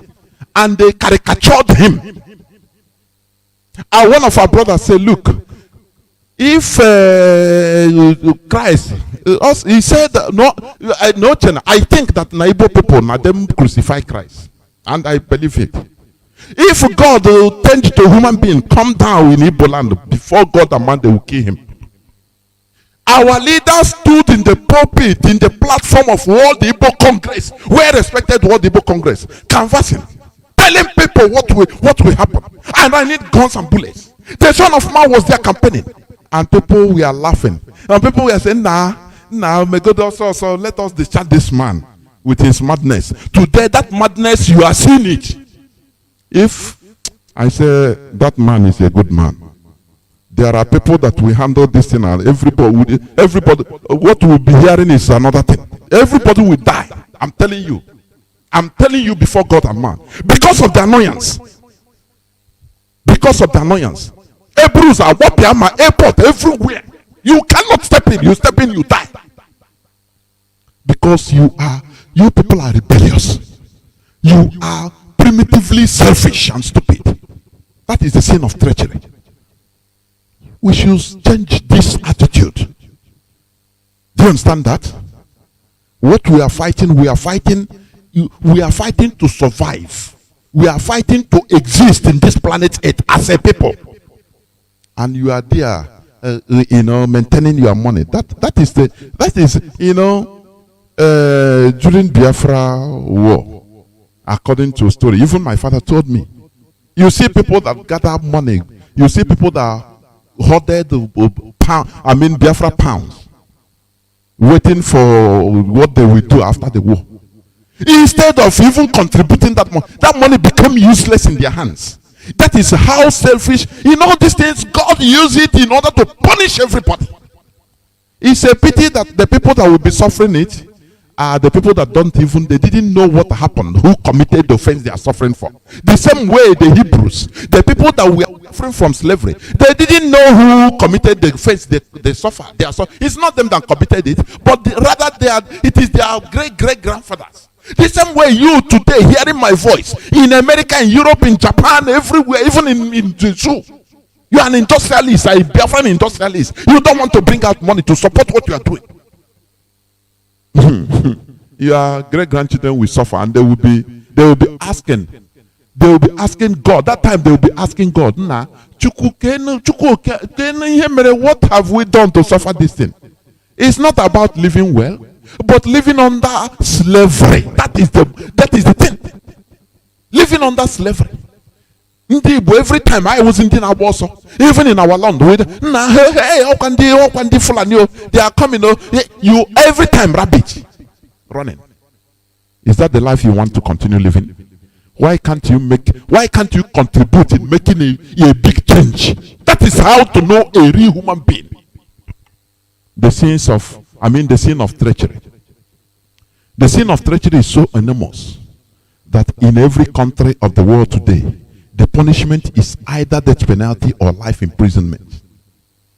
And they caricatured him. And one of our brothers said, look, if Christ, he said, no, I think that Igbo people, now them crucify Christ. And I believe it. If God will tend to a human being, come down in Igbo land, before God and man, they will kill him. Our leaders stood in the pulpit, in the platform of World Igbo Congress, well-respected World Igbo Congress, canvassing, telling people what will happen. And I need guns and bullets. The Son of Man was there campaigning. And people were laughing. And people were saying, may God also let us discharge this man with his madness. Today, that madness, you are seeing it. If I say that man is a good man, there are people that will handle this thing, and everybody, what we'll be hearing is another thing. Everybody will die. I'm telling you before God and man, because of the annoyance. Because of the annoyance. Hebrews are Wapiama airport everywhere. You cannot step in. You step in, you die. Because you people are rebellious. You are primitively selfish and stupid. That is the sin of treachery. We should change this attitude. Do you understand that? What we are fighting to survive. We are fighting to exist in this planet Earth as a people. And you are there, maintaining your money. That is during Biafra war. According to a story, even my father told me. You see people that gather money. You see people that hoarded Biafra pounds, waiting for what they will do after the war. Instead of even contributing that money became useless in their hands. That is how selfish. In all these things, God used it in order to punish everybody. It's a pity that the people that will be suffering it are the people that they didn't know what happened, who committed the offense they are suffering for. The same way the Hebrews, the people that were suffering from slavery, they didn't know who committed the offense they suffered. It's not them that committed it, but rather it is their great-great-grandfathers. The same way you today hearing my voice in America, in Europe, in Japan, everywhere, even in the zoo. You are an industrialist, a Biafran industrialist. You don't want to bring out money to support what you are doing. Your great-grandchildren will suffer, and they will be asking God. That time they will be asking God, what have we done to suffer this thing? It's not about living well, but living under slavery. That is the thing. Living under slavery. Every time I was in Warsaw, even in our land, they are coming. You every time rabbit running. Is that the life you want to continue living? Why can't you contribute in making a big change? That is how to know a real human being. The sin of treachery. The sin of treachery is so enormous that in every country of the world today, the punishment is either death penalty or life imprisonment.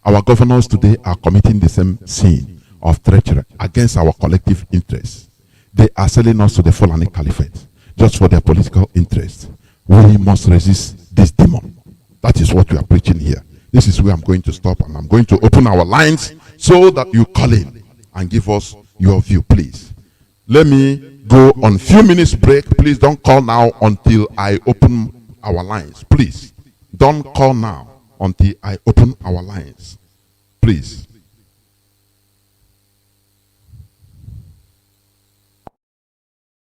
Our governors today are committing the same sin of treachery against our collective interests. They are selling us to the Fulani Caliphate just for their political interests. We must resist this demon. That is what we are preaching here. This is where I'm going to stop, and I'm going to open our lines so that you call in and give us your view, please. Let me go on a few minutes break. Please don't call now until I open our lines. Please don't call now until I open our lines. Please.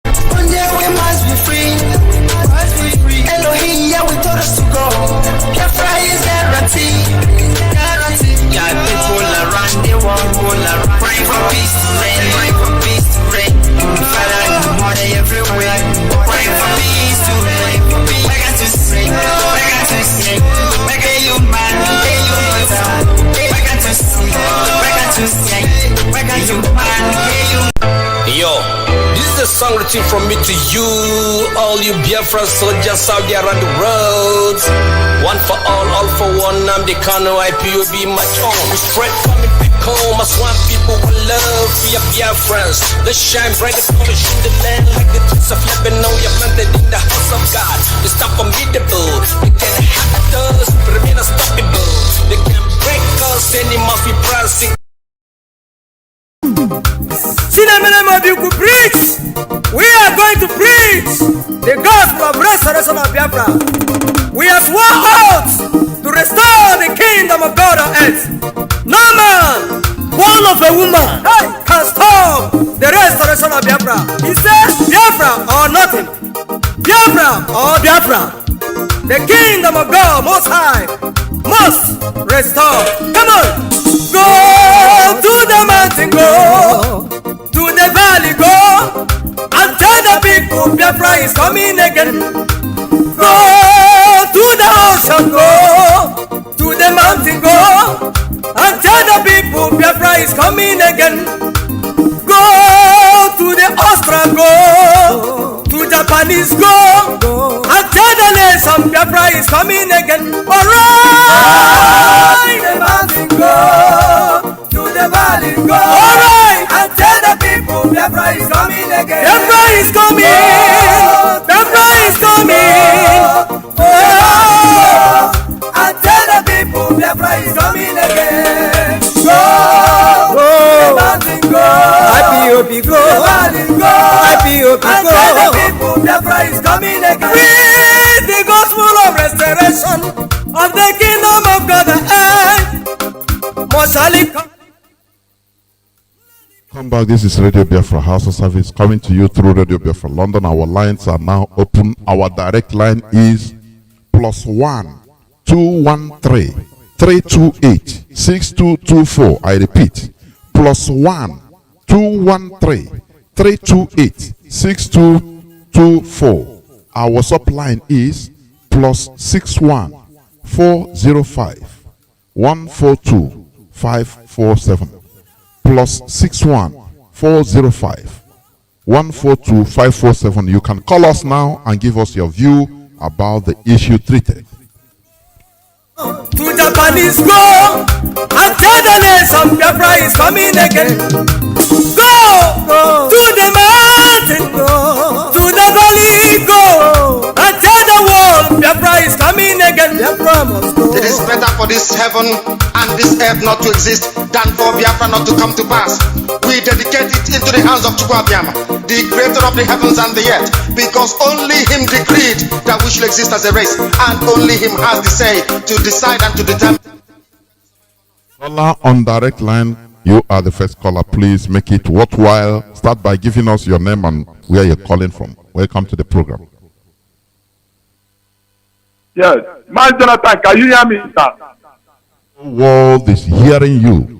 One day we must be free. Elohim, yeah, we told us to go. Biafra is guarantee. Yeah, people around the world praying for peace to reign. Father, more than everywhere. Praying for peace to reign. I got to sing. a song routine from me to you, all you Biafra soldiers out there on the roads. One for all for one. I'm the Kano Ipob, much on. We spread coming back home. I swamp people with love for your Biafrans. Let's shine bright as Collusion, the land like the trees of Lebanon. You're planted in the house of God. They stop unbeatable. They can hack us, but remain unstoppable. They can break us, any mafia pricing. See the name of you could preach. We are going to preach the gospel of restoration of Biafra. We have sworn oath to restore the kingdom of God on earth. No man, born of a woman, can stop the restoration of Biafra. He said, Biafra or nothing. Biafra or Biafra. The kingdom of God most high must restore. Come on. Go to the mountain, go to the valley, go and tell the people Biafra is coming again. Go to the ocean, go to the mountain, go and tell the people Biafra is coming again. Go to the Austrian, go to Japanese, go and tell the nation Biafra is coming again. Alright, the mountain, go to the valley, go. Alright, and tell the people Biafra is coming again. Biafra is coming. Biafra is coming. Oh, and tell the people Biafra is coming again. Go, the mountain, go. Ipob, go. The valley, go. Ipob, go. And tell the people Biafra is coming again. Read the gospel of restoration of the kingdom of God on earth. Most shall it come. Come back. This is Radio Biafra HAUSA service coming to you through Radio Biafra London. Our lines are now open. Our direct line is +1 213 328 6224. I repeat, +1 213 328 6224. Our WhatsApp line is +61 405 142 547. +61 405 142 547. You can call us now and give us your view about the issue treated. To Japanese, go and tell the nation Biafra is coming again. Go to the mountain, go to the valley, go and tell the world Biafra is coming again. Biafra must go. It is better for this heaven and this earth not to exist than for Biafra not to come to pass. We dedicate it into the hands of Chukwuabiama, the creator of the heavens and the earth, because only him decreed that we should exist as a race, and only him has the say to decide and to determine. Caller on direct line, you are the first caller. Please make it worthwhile. Start by giving us your name and where you're calling from. Welcome to the program. Yes, my Johnathan, can you hear me, sir? The world is hearing you.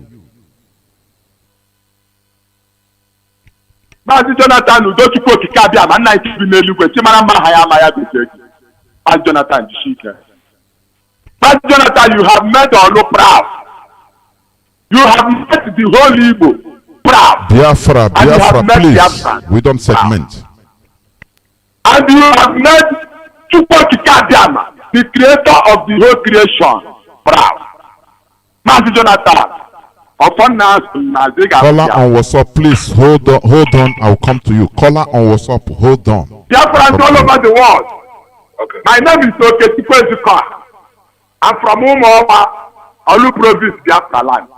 Mazi Johnathan, Udochukwu okike abịa ma nna anyị bi n'eluigwe chimara mma aha ya ama ya bete gị. Mazi Johnathan Jishike. Mazi Johnathan, you have made Olu proud. You have made the whole Igbo proud. Biafra, Biafra, please. Biafra. We don't segment. And you have made Chukwu okike abịa, the creator of the whole creation, proud. Mazi Johnathan. Caller on WhatsApp, please hold on. I'll come to you. Caller on WhatsApp, hold on. Biafrans all over the world. Okay. My name is Okechukwu. I'm from Umuowa, Olu Province, Biafra land.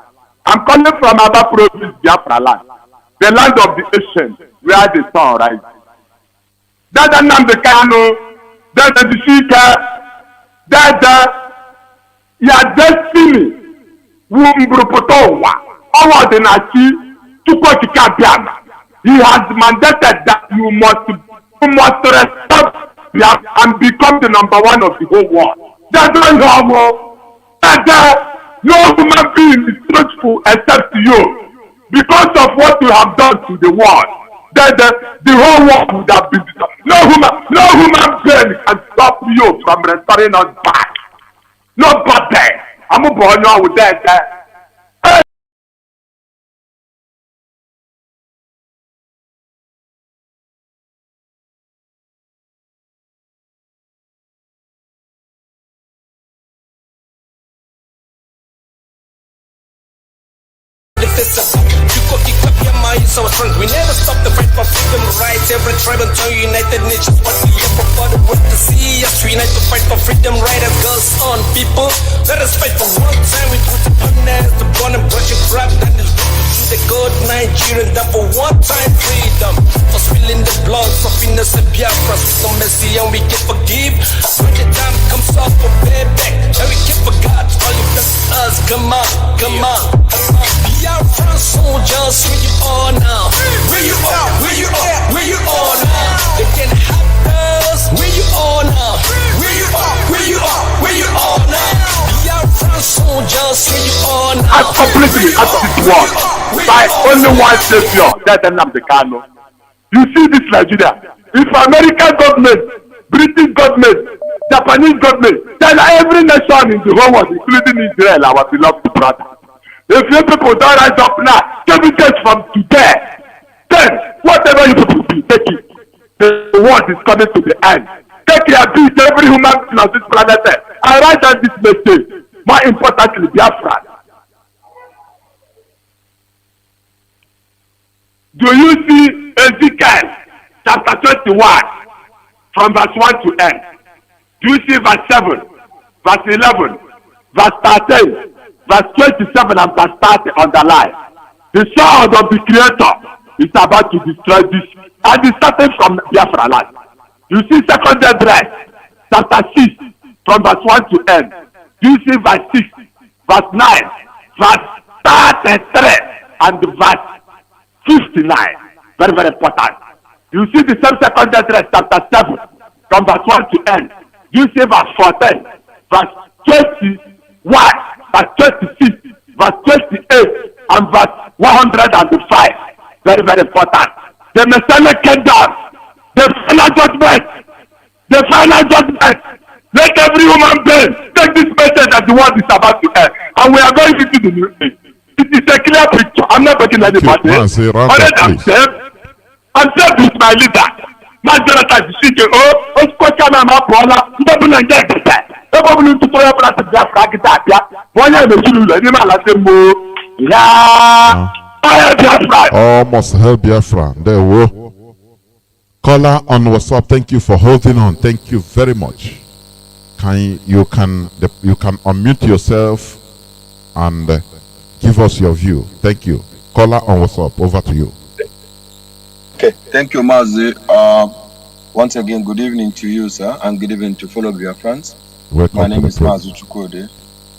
I'm coming from Aba Province, Biafra land, the land of the ancients, where the sun rises. That's the name the Kano, that's the Shika, that's your destiny. He has mandated that you must respect and become the #1 of the whole world. That's not normal. No human being is truthful except you. Because of what you have done to the world, the whole world would have been destroyed. No human being can stop you from restoring us back. Nobody. I'm a boy now with that. You go kick up your mind, so strong. We never stop the fight for freedom rights. Every tribe and tongue, United Nations, what we live for the world to see us. We unite to fight for freedom, right as girls on people. Let us fight for one time. We put the honest, the born and brush and grab. That is the good Nigerian, that for one time freedom. For spilling the blood, for finesse and Biafra. No mercy and we can forgive. When the time comes up for payback, and we can forget all you done to us. Come on, come on. Biafra soldiers, where you are now? Where you are, where you are, where you are now? They can have us, where you are now? Where you are, where you are, where you are now? Biafra soldiers, where you are now? I completely at this war by only one savior, that's NNAMDI'S. You see this Nigeria. If American government, British government, Japanese government, then every nation in the whole world, including Israel, our beloved brother. If you people don't rise up now, give me this from today. Then, whatever you people do, take it. The world is coming to the end. Take your peace, every human being on this planet. I write down this message. More importantly, Biafra. Do you see Ezekiel chapter 21 from verse 1 to end? Do you see verse 7, verse 11, verse 13, verse 27 and verse 30 underline? The sword of the Creator is about to destroy this, and it's starting from Biafra land. You see 2nd address, chapter 6 from verse 1 to end. Do you see verse 6, verse 9, verse 33 and verse 59? Very, very important. You see the same 2nd address, chapter 7 from verse 1 to end. You see verse 14, verse 21, verse 26, verse 28, and verse 105. Very, very important. The Messianic kingdom, the final judgment, the final judgment. Let every human being take this message that the world is about to end. And we are going into the new age. It is a clear picture. I'm not making anybody. I'm saved with my leader. My Johnathan, almost help Biafra. There we go. Caller on WhatsApp, thank you for holding on. Thank you very much. You can unmute yourself and give us your view. Thank you. Caller on WhatsApp, over to you. Okay, thank you, Mazi. Once again, good evening to you, sir, and good evening to follow your friends. Welcome. My name is Mazi Chukwode.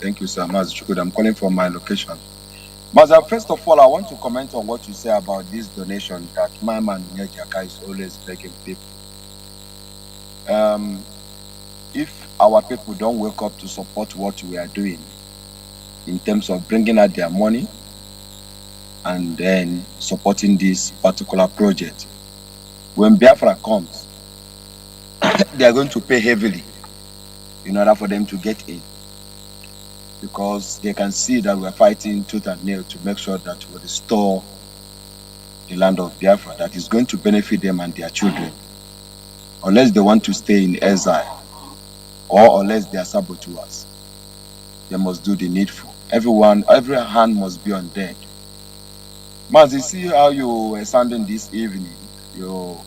Thank you, sir, Mazi Chukwode. I'm calling from my location. Mazi, first of all, I want to comment on what you say about this donation that my man Nyejaka is always begging people. If our people don't wake up to support what we are doing in terms of bringing out their money and then supporting this particular project, when Biafra comes, they are going to pay heavily in order for them to get in, because they can see that we are fighting tooth and nail to make sure that we restore the land of Biafra that is going to benefit them and their children, unless they want to stay in exile or unless they are saboteurs. They must do the needful. Every hand must be on deck. Mazi, see how you were sounding this evening. You're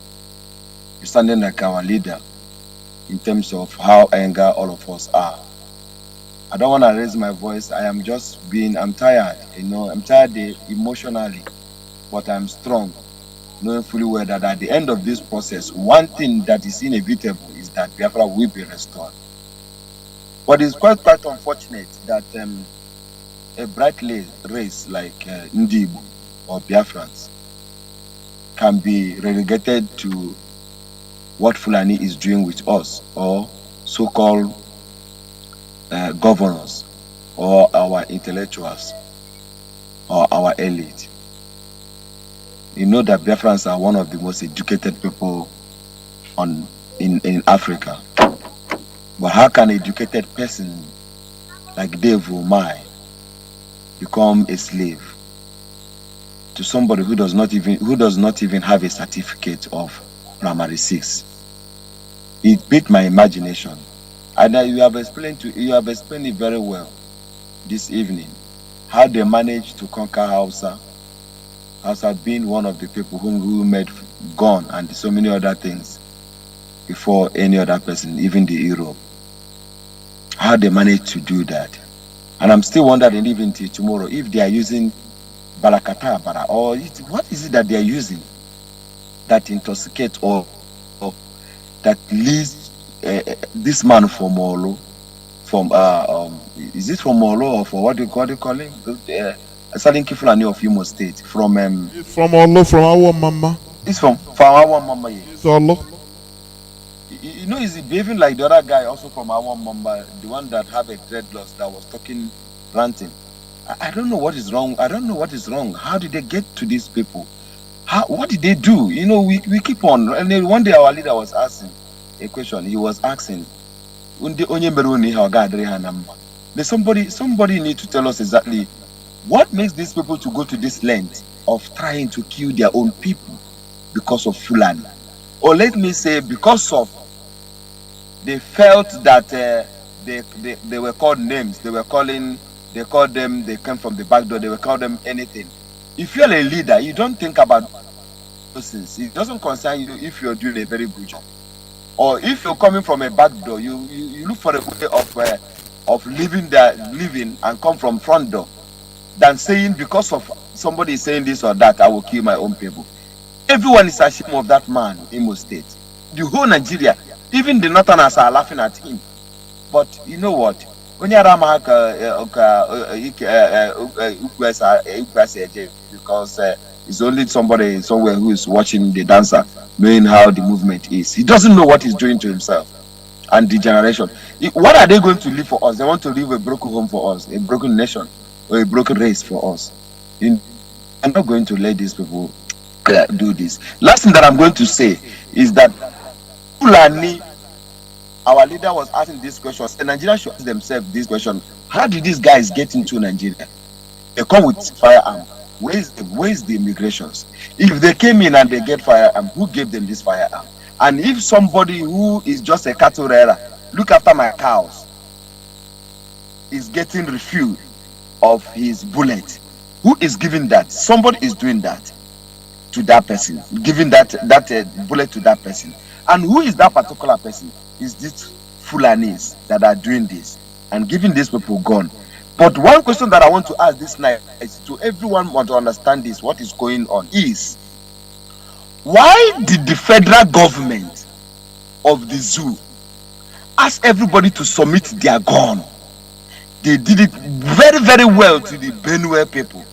sounding like our leader in terms of how angry all of us are. I don't want to raise my voice. I'm tired, I'm tired emotionally, but I'm strong, knowing fully well that at the end of this process, one thing that is inevitable is that Biafra will be restored. But it's quite unfortunate that a bright race like NNAMDI'S or Biafrans can be relegated to what Fulani is doing with us, or so-called governors, or our intellectuals, or our elite. You know that Biafrans are one of the most educated people in Africa. But how can an educated person like Dave Umai become a slave to somebody who does not even have a certificate of primary 6? It beat my imagination. And you have explained it very well this evening, how they managed to conquer HAUSA, HAUSA being one of the people who made gun and so many other things before any other person, even the Europe. How they managed to do that. And I'm still wondering even till tomorrow if they are using Balakata Bara or what is it that they are using that intoxicates or that leads this man from Molo, from is it from Molo or for what do you call him? Saling Kiflani of Imo State from It's from Allah, from our mama. It's from our mama. It's Allah. You know, he's behaving like the other guy also from our mama, the one that have a dreadlocks that was talking, ranting. I don't know what is wrong. I don't know what is wrong. How did they get to these people? What did they do? You know, we keep on. And then one day our leader was asking a question. He was asking, somebody need to tell us exactly what makes these people to go to this length of trying to kill their own people because of Fulani. Or let me say, because of they felt that they were called names. They called them, they came from the back door, they were called them anything. If you're a leader, you don't think about those things. It doesn't concern you if you're doing a very good job. Or if you're coming from a back door, you look for a way of living and come from front door than saying because of somebody saying this or that, I will kill my own people. Everyone is ashamed of that man in Imo State. The whole Nigeria, even the Northerners are laughing at him. But you know what? When you because it's only somebody somewhere who is watching the dancer, knowing how the movement is. He doesn't know what he's doing to himself and the generation. What are they going to leave for us? They want to leave a broken home for us, a broken nation, or a broken race for us. I'm not going to let these people do this. Last thing that I'm going to say is that Fulani, our leader was asking this question, and Nigeria should ask themselves this question: how did these guys get into Nigeria? They come with firearm. Where is the immigrations? If they came in and they get firearm, who gave them this firearm? And if somebody who is just a cattle rearer, look after my cows, is getting refuel of his bullet, who is giving that? Somebody is doing that to that person, giving that bullet to that person. And who is that particular person? Is these Fulanis that are doing this and giving these people gun. But one question that I want to ask this night is to everyone want to understand this, what is going on, is why did the federal government of the zoo ask everybody to submit their gun? They did it very, very well to the Benue people.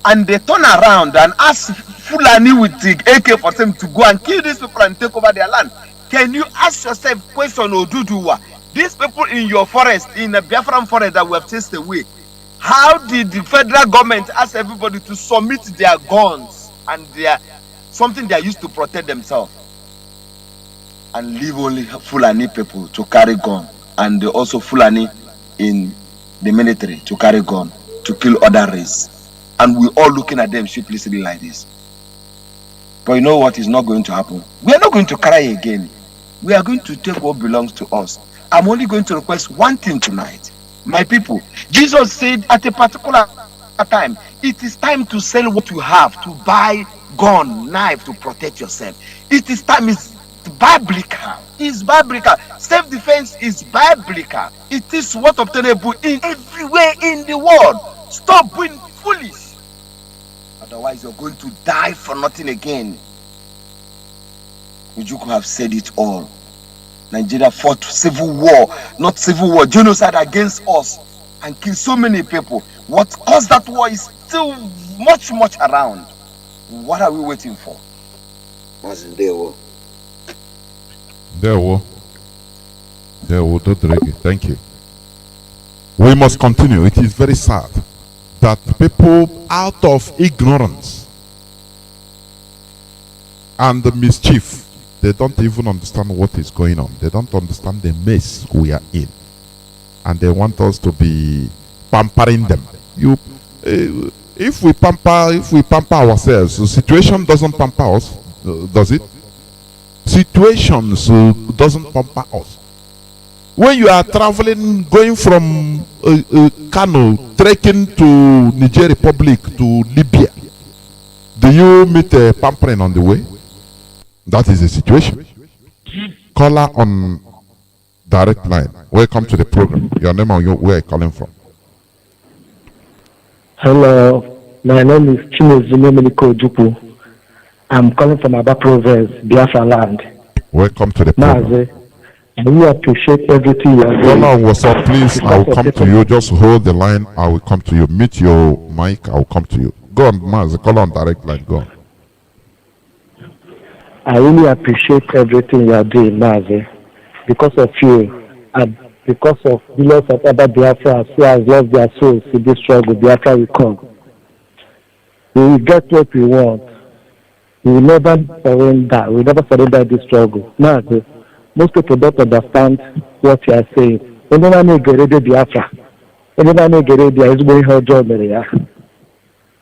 And they turn around and ask Fulani with the AK-47 to go and kill these people and take over their land. Can you ask yourself question, Oduduwa? These people in your forest, in the Biafran forest that we have chased away, how did the federal government ask everybody to submit their guns and something they are used to protect themselves, and leave only Fulani people to carry gun, and also Fulani in the military to carry gun to kill other race, and we all looking at them sheepishly like this? But you know what is not going to happen? We are not going to cry again. We are going to take what belongs to us. I'm only going to request one thing tonight. My people, Jesus said at a particular time, it is time to sell what you have, to buy gun, knife to protect yourself. It is time, it's biblical. It's biblical. Self-defense is biblical. It is what obtainable in everywhere in the world. Stop being foolish. Otherwise, you're going to die for nothing again. Ujuku have said it all. Nigeria fought civil war, not civil war, genocide against us and killed so many people. What caused that war is still much, much around. What are we waiting for? Mazi, Thank you. We must continue. It is very sad that people, out of ignorance and the mischief, they don't even understand what is going on. They don't understand the mess we are in, and they want us to be pampering them. If we pamper ourselves, the situation doesn't pamper us, does it? Situations doesn't pamper us. When you are traveling, going from Kano, trekking to Niger Republic to Libya, Do you meet a pampering on the way? That is the situation. Caller on direct line. Welcome to the program. Your name and where you calling from? Hello, my name is Chinezumemeniko Jupu. I'm calling from Aba Province, Biafra land. Welcome to the program. Mazi, I really appreciate everything you are doing. Caller, what's up? Please, I will come to you. Just hold the line. I will come to you. Mute your mic. I will come to you. Go on, Mazi. Call on direct line. Go on. I really appreciate everything you are doing, Mazi. Because of you, and because of millions of other Biafra who have lost their souls in this struggle, Biafra will come. We will get what we want. We will never surrender. We will never surrender this struggle. Mazi, most people don't understand what you are saying.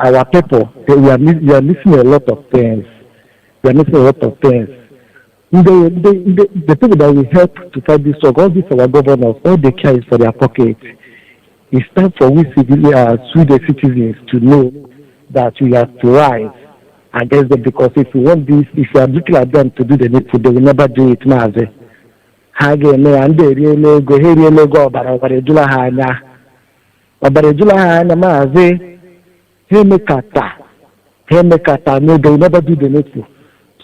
Our people, we are missing a lot of things. We are missing a lot of things. The people that we help to fight this struggle, all these our governors, all they care is for their pocket. It's time for we civilians, the citizens, to know that we have to rise against them, because if we want this, if we are looking at them to do the needful, they will never do it, Mazi. No, they will never do the needful.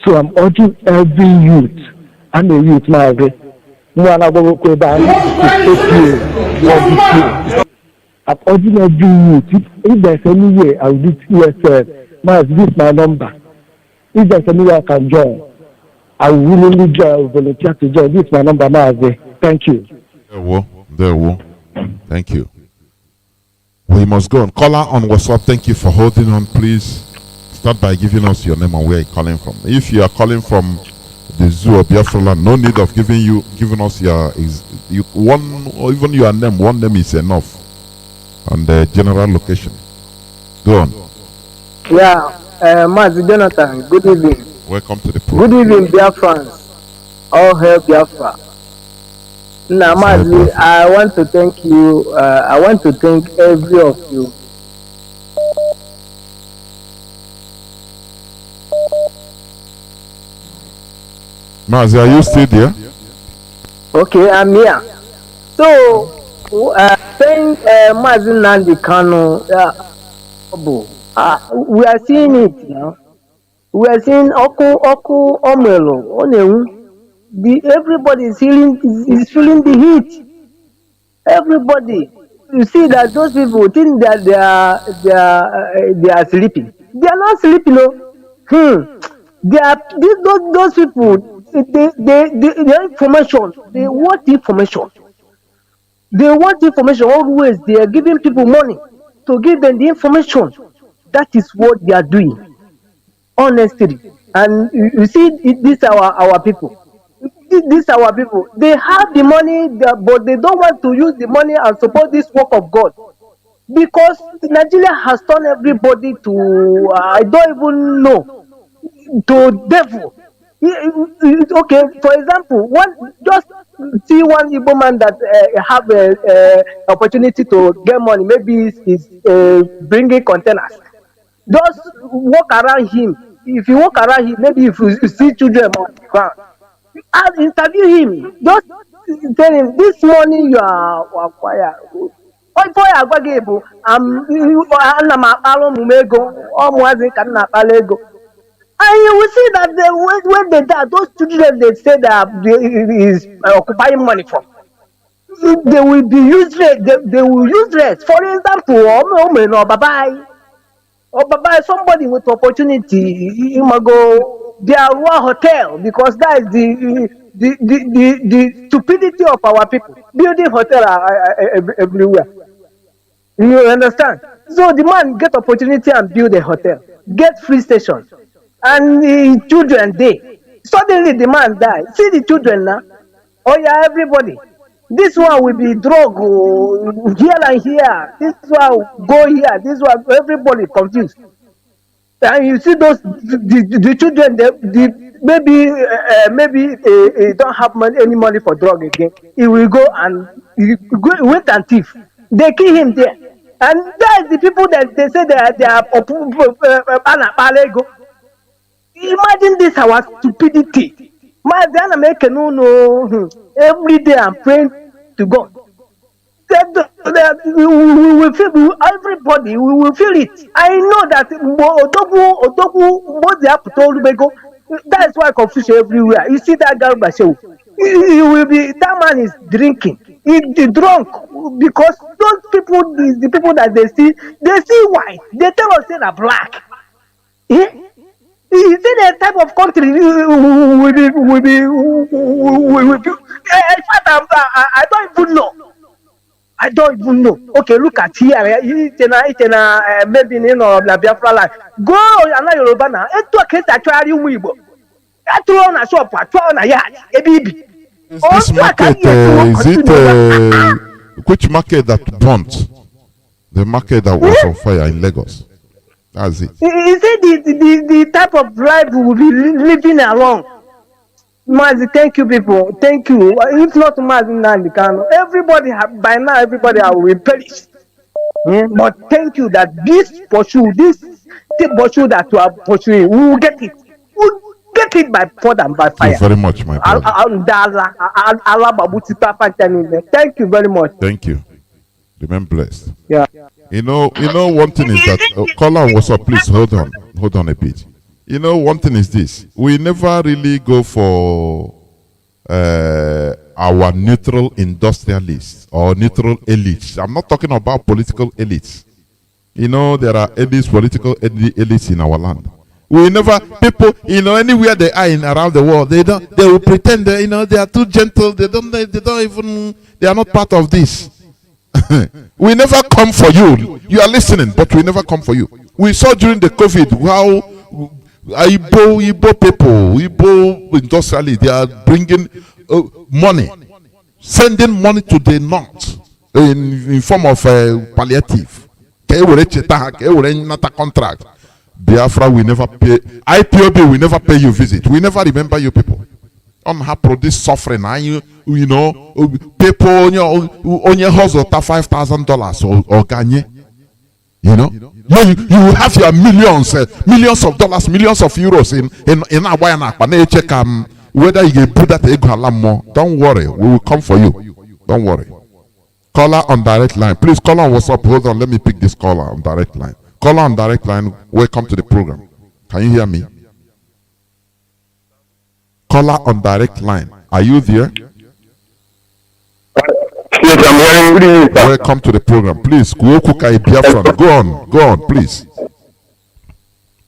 So I'm urging every youth, I'm a youth, Mazi. I'm urging every youth, if there's any way I will do TSF, Mazi, this is my number. If there's any way I can join, I will willingly join, I will volunteer to join. This is my number, Mazi. Thank you. There will. Thank you. We must go on. Caller on WhatsApp, thank you for holding on. Please start by giving us your name and where you're calling from. If you are calling from the zoo of Biafra land, no need of giving us one, or even your name. One name is enough. And the general location. Go on. Yeah, Mazi, Johnathan, good evening. Welcome to the program. Good evening, Biafrans. All hail Biafra. Now, Mazi, I want to thank you. I want to thank every of you. Mazi, are you still there? Okay, I'm here. So, saying Mazi Nnamdi Kanu, we are seeing it now. We are seeing Oku Omelo, Onewu. Everybody is feeling the heat. Everybody. You see that those people think that they are sleeping. They are not sleeping, no. They are those people. The information. They want information. They want information always. They are giving people money to give them the information. That is what they are doing. Honestly. And you see, these are our people. These are our people. They have the money, but they don't want to use the money and support this work of God. Because Nigeria has turned everybody to, I don't even know, to devil. Okay, for example, just see one Igbo man that have a opportunity to get money. Maybe he's bringing containers. Just walk around him. If you walk around him, maybe if you see children on the ground, interview him. Just tell him, this morning you are quiet. And you will see that when they die, those children they say that is occupying money from, they will be useless. They will useless. For example, somebody with opportunity, you must go their hotel, because that is the stupidity of our people. Building hotel everywhere. You understand? So the man get opportunity and build a hotel, get free station, and the children they suddenly the man die. See the children now. Oh yeah, everybody. This one will be drug here and here. This one go here. This one, everybody confused. And you see those the children. Maybe don't have any money for drug again. He will go and wait and thief. They kill him there. And that's the people that they say they are imagine this our stupidity. Mazi, make no. Every day I'm praying to God. We will feel everybody. We will feel it. I know that Odogu, that's why confusion everywhere. You see that guy Bashew. He will be, that man is drinking. He's drunk because those people, the people that they see white. They tell us they're black. Eh? Is it a type of country will be in fact I don't even know. I don't even know. Okay, look at here. Maybe in the Biafra land. Go and Yoruba now. It's okay to try you Weibo. That's on a shop, on a yard, a baby. Is this market, which market that burnt? The market that was on fire in Lagos. That's it. Is it the type of life we will be living along? Mazi, thank you, people. Thank you. If not Mazi Nandikano, everybody by now everybody will perish. Yeah? But thank you that this pursue that you are pursuing, we will get it. We will get it by sword and by fire. Thank you very much, my brother. Thank you very much. Thank you. Remain blessed. Yeah. You know, one thing is that caller, what's up? Please hold on a bit. You know, one thing is this: we never really go for our neutral industrialists or neutral elites. I'm not talking about political elites. You know, there are elites, political elites in our land. We never, people, you know, anywhere they are in around the world, they will pretend that, you know, they are too gentle. They are not part of this. We never come for you. You are listening, but we never come for you. We saw during the COVID how Ipob people, Ipob industrially, they are bringing money, sending money to the north in form of palliative. Contract. Biafra, we never pay. Ipob, we never pay you visit. We never remember you people. On have produced suffering, and you know, people on your hustle $5,000 or Ganye. You know, you have your millions of dollars, millions of euros in Awayana. Whether you put that more, don't worry, we will come for you. Don't worry. Caller on direct line, please. Caller on WhatsApp. Hold on, let me pick this caller on direct line. Caller on direct line. Welcome to the program. Can you hear me? Caller on direct line. Are you there? Yes, I'm hearing. Good evening, sir. Welcome to the program. Please, go on, please.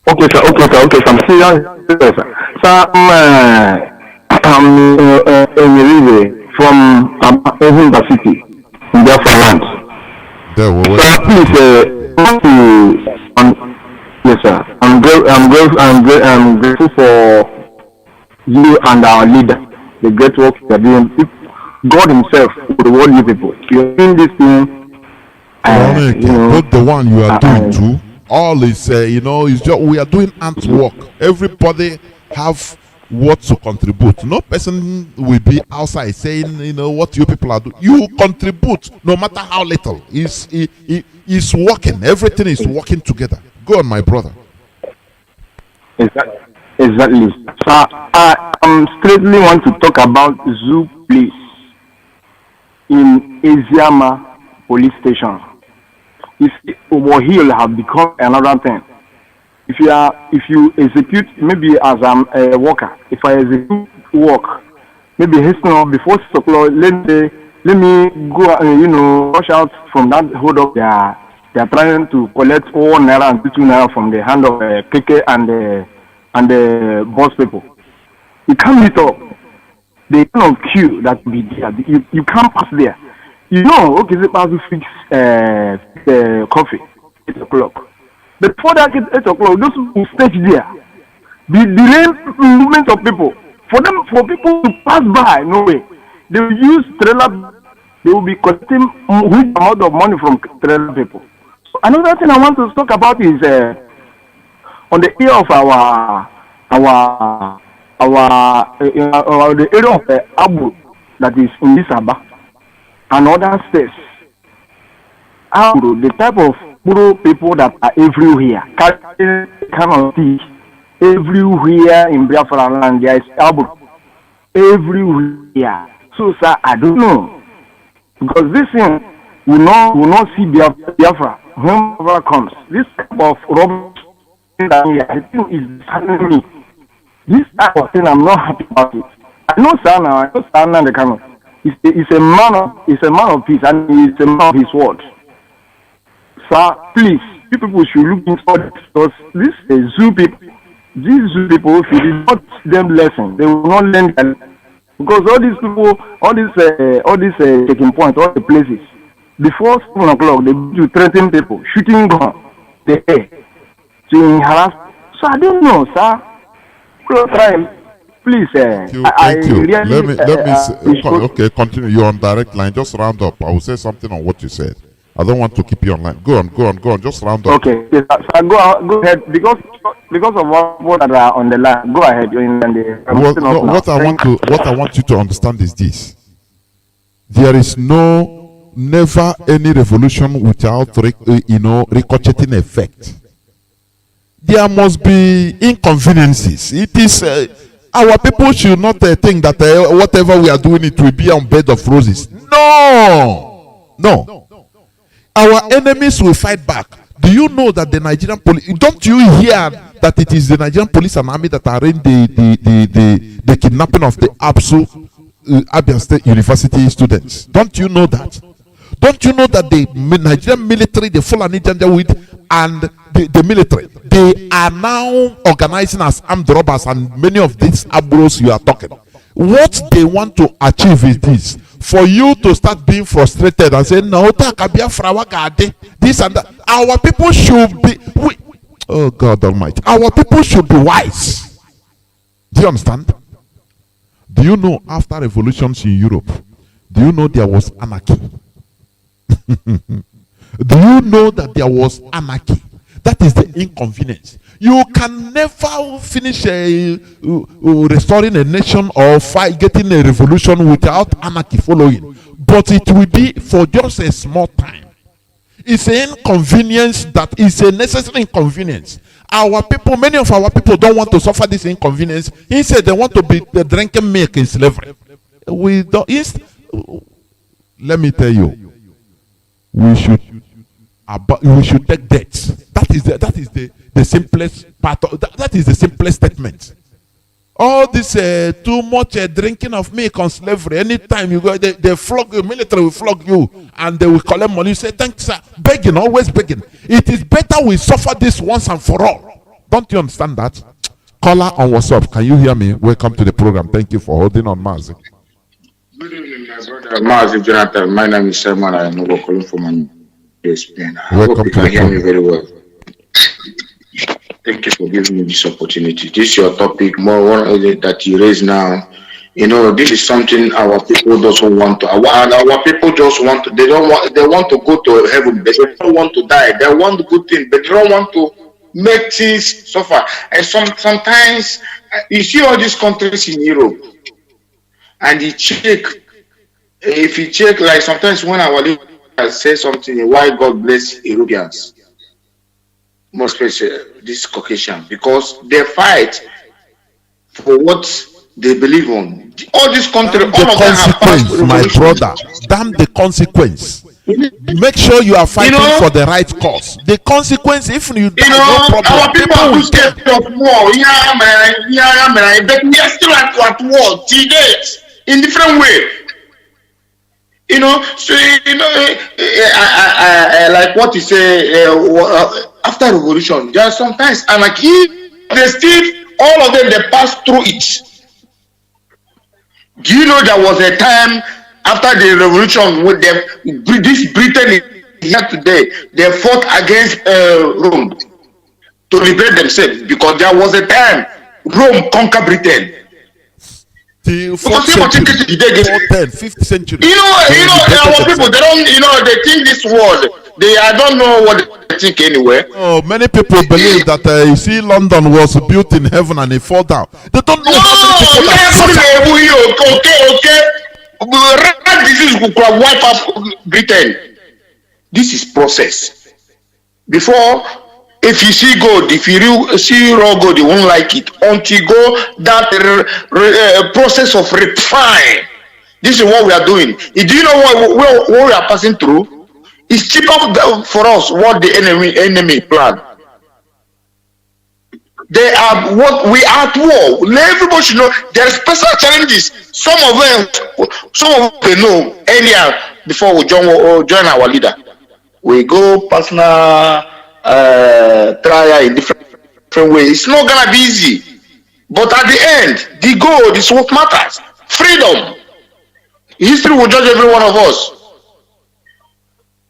Okay, sir. I'm serious, sir. I'm from Evunda City, in Biafra land. There, please, yes, sir. I'm grateful for you and our leader, the great work you're doing. God himself would reward you people. You're doing this thing. Not the one you are doing too. All is, you know, is just we are doing ant work. Everybody have what to contribute. No person will be outside saying, you know, what you people are doing. You contribute, no matter how little. It's working. Everything is working together. Go on, my brother. Exactly. So I straightly want to talk about Zoo Place in Eziama police station. Over here have become another thing. If you execute, maybe as I'm a worker, if I execute work, maybe before 6 o'clock, let me go, rush out from that hold up. They are trying to collect 1 naira and 2 naira from the hand of KK and the boss people. You can't meet up. The kind of queue that will be there, you can't pass there. You know, okay, they pass to fix coffee 8 o'clock. But before that 8 o'clock, those who stay there, the delay movement of people, for people to pass by, no way. They will use trailer. They will be collecting huge amount of money from trailer people. So another thing I want to talk about is on the area of the area of Abu that is in this Aba and other states. the type of poor people that are everywhere, carrying kind of thing everywhere in Biafra land. There is Abro everywhere. So, sir, I don't know, because this thing will not see Biafra when Biafra comes. This type of rubbish I think is happening me. This type of thing, I'm not happy about it. I know Sana, the kind of he's a man of peace, and he's a man of his word. Sir, please, you people should look into this, because this is zoo people. These zoo people, if you did not teach them lesson, they will not learn them. Because all these people, all these taking point, all the places, before 7 o'clock, they go to threaten people, shooting gun, the air, to harass. So I don't know, sir. Try, please. Thank you. Really, let me okay, continue. You're on direct line. Just round up. I will say something on what you said. I don't want to keep you online. Go on. Just round up. Okay, yes, so go ahead, because of what that are on the line. Go ahead. You're in the what I want you to understand is this: there is never any revolution without ricocheting effect. There must be inconveniences. It is our people should not think that whatever we are doing it will be on bed of roses. No. Our enemies will fight back. Do you know that the Nigerian police? Don't you hear that it is the Nigerian police and army that are in the kidnapping of the Abia State University students? Don't you know that? Don't you know that the Nigerian military, the Fulani Janjaweed, and the military, they are now organizing as armed robbers, and many of these abros you are talking. What they want to achieve is this: for you to start being frustrated and say, no, this and that. Our people should be, oh God Almighty, our people should be wise. Do you understand? Do you know after revolutions in Europe, do you know there was anarchy? Do you know that there was anarchy? That is the inconvenience. You can never finish restoring a nation or getting a revolution without anarchy following. But it will be for just a small time. It's an inconvenience that is a necessary inconvenience. Our people, many of our people don't want to suffer this inconvenience. Instead, they want to be drinking milk in slavery. Let me tell you, we should take debts. That is the simplest part of that is the simplest statement. All this too much drinking of milk on slavery. Anytime you go, they flog you, military will flog you, and they will collect money. You say, thanks, sir. Begging, always begging. It is better we suffer this once and for all. Don't you understand that? Caller on WhatsApp, can you hear me? Welcome to the program. Thank you for holding on, Mazi. Good evening, my brother. Mazi, Johnathan. My name is Simon. I know we're calling from Spain. I hope you can hear me very well. Thank you for giving me this opportunity. This is your topic, more that you raise now. You know, this is something our people doesn't want to. Our people just want to. They want to go to heaven, but they don't want to die. They want good things, but they don't want to make things suffer. And sometimes you see all these countries in Europe, and you check. If you check, like sometimes when our leaders say something, why God bless Europeans, most especially this Caucasian, because they fight for what they believe on. All this country, all of them have passed my brother. Damn the consequence. Make sure you are fighting for the right cause. The consequence, if you die, no problem. Our people are scared of war. But we are still at war till date in different way. You know, so I like what you say. After revolution, there are sometimes anarchy. They still, all of them, they pass through it. Do you know there was a time after the revolution with this Britain here today, they fought against Rome to liberate themselves, because there was a time Rome conquered Britain. The 4th century, 5th century. Our people, they don't, they think this world. I don't know what they think anyway. Oh, many people believe that you see, London was built in heaven and it fall down. They don't know how many people Okay. Rat disease could wipe up Britain. This is process. Before, if you see gold, if you see raw gold, you won't like it until you go that process of refine. This is what we are doing. Do you know what we are passing through? It's cheaper for us what the enemy plan. They are what we are at war. Everybody should know there are special challenges. Some of them they know earlier before we join our leader. We go personal trial in different ways. It's not gonna be easy, but at the end, the goal is what matters. Freedom. History will judge every one of us.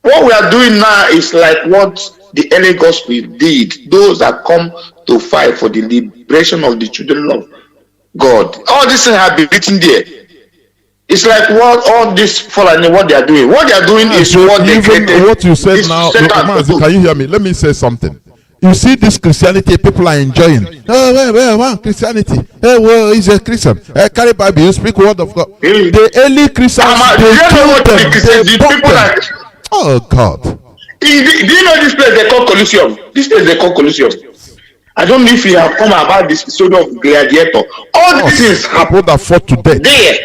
What we are doing now is like what the early gospel did. Those that come to fight for the liberation of the children of God. All these things have been written there. It's like what all this following what they are doing. What they are doing is so what they created. What you said now, Mazi, can you hear me? Let me say something. You see this Christianity people are enjoying. Oh, well, Christianity. Well, he's a Christian. Carry Bible, you speak word of God. The early Christians, they killed them. They burnt them. Oh, God. Do you know this place they call Collusion? This place they call Collusion. I don't know if you have come about this story of Gladiator. All these things happen that fought to death. There,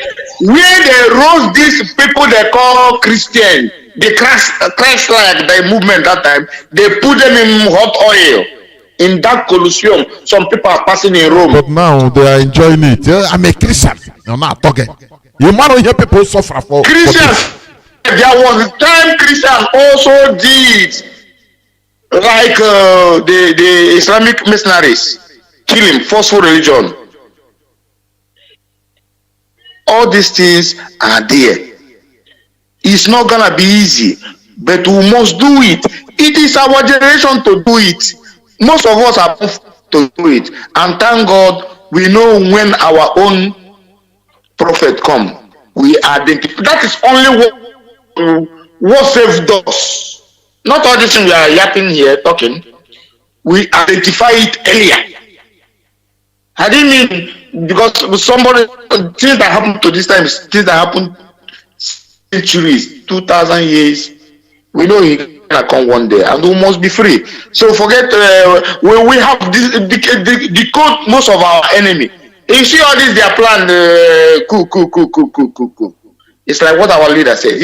where they roast these people they call Christian, the Christ-like the movement that time, they put them in hot oil. In that Collusion, some people are passing in Rome. But now they are enjoying it. I'm a Christian. You're not talking. You might not hear people suffer for Christians. There was a time Christians also did like the Islamic missionaries, killing, forceful religion. All these things are there. It's not gonna be easy, but we must do it. It is our generation to do it. Most of us are to do it, and thank God we know when our own prophet come. We identify. That is only what saved us. Not all this thing we are yapping here talking. We identify it earlier. I didn't mean because somebody things that happened to this time, things that happened centuries, 2,000 years. We know it gonna come one day, and we must be free. So forget we have this the code most of our enemy. You see all this their plan. Cool. It's like what our leader said.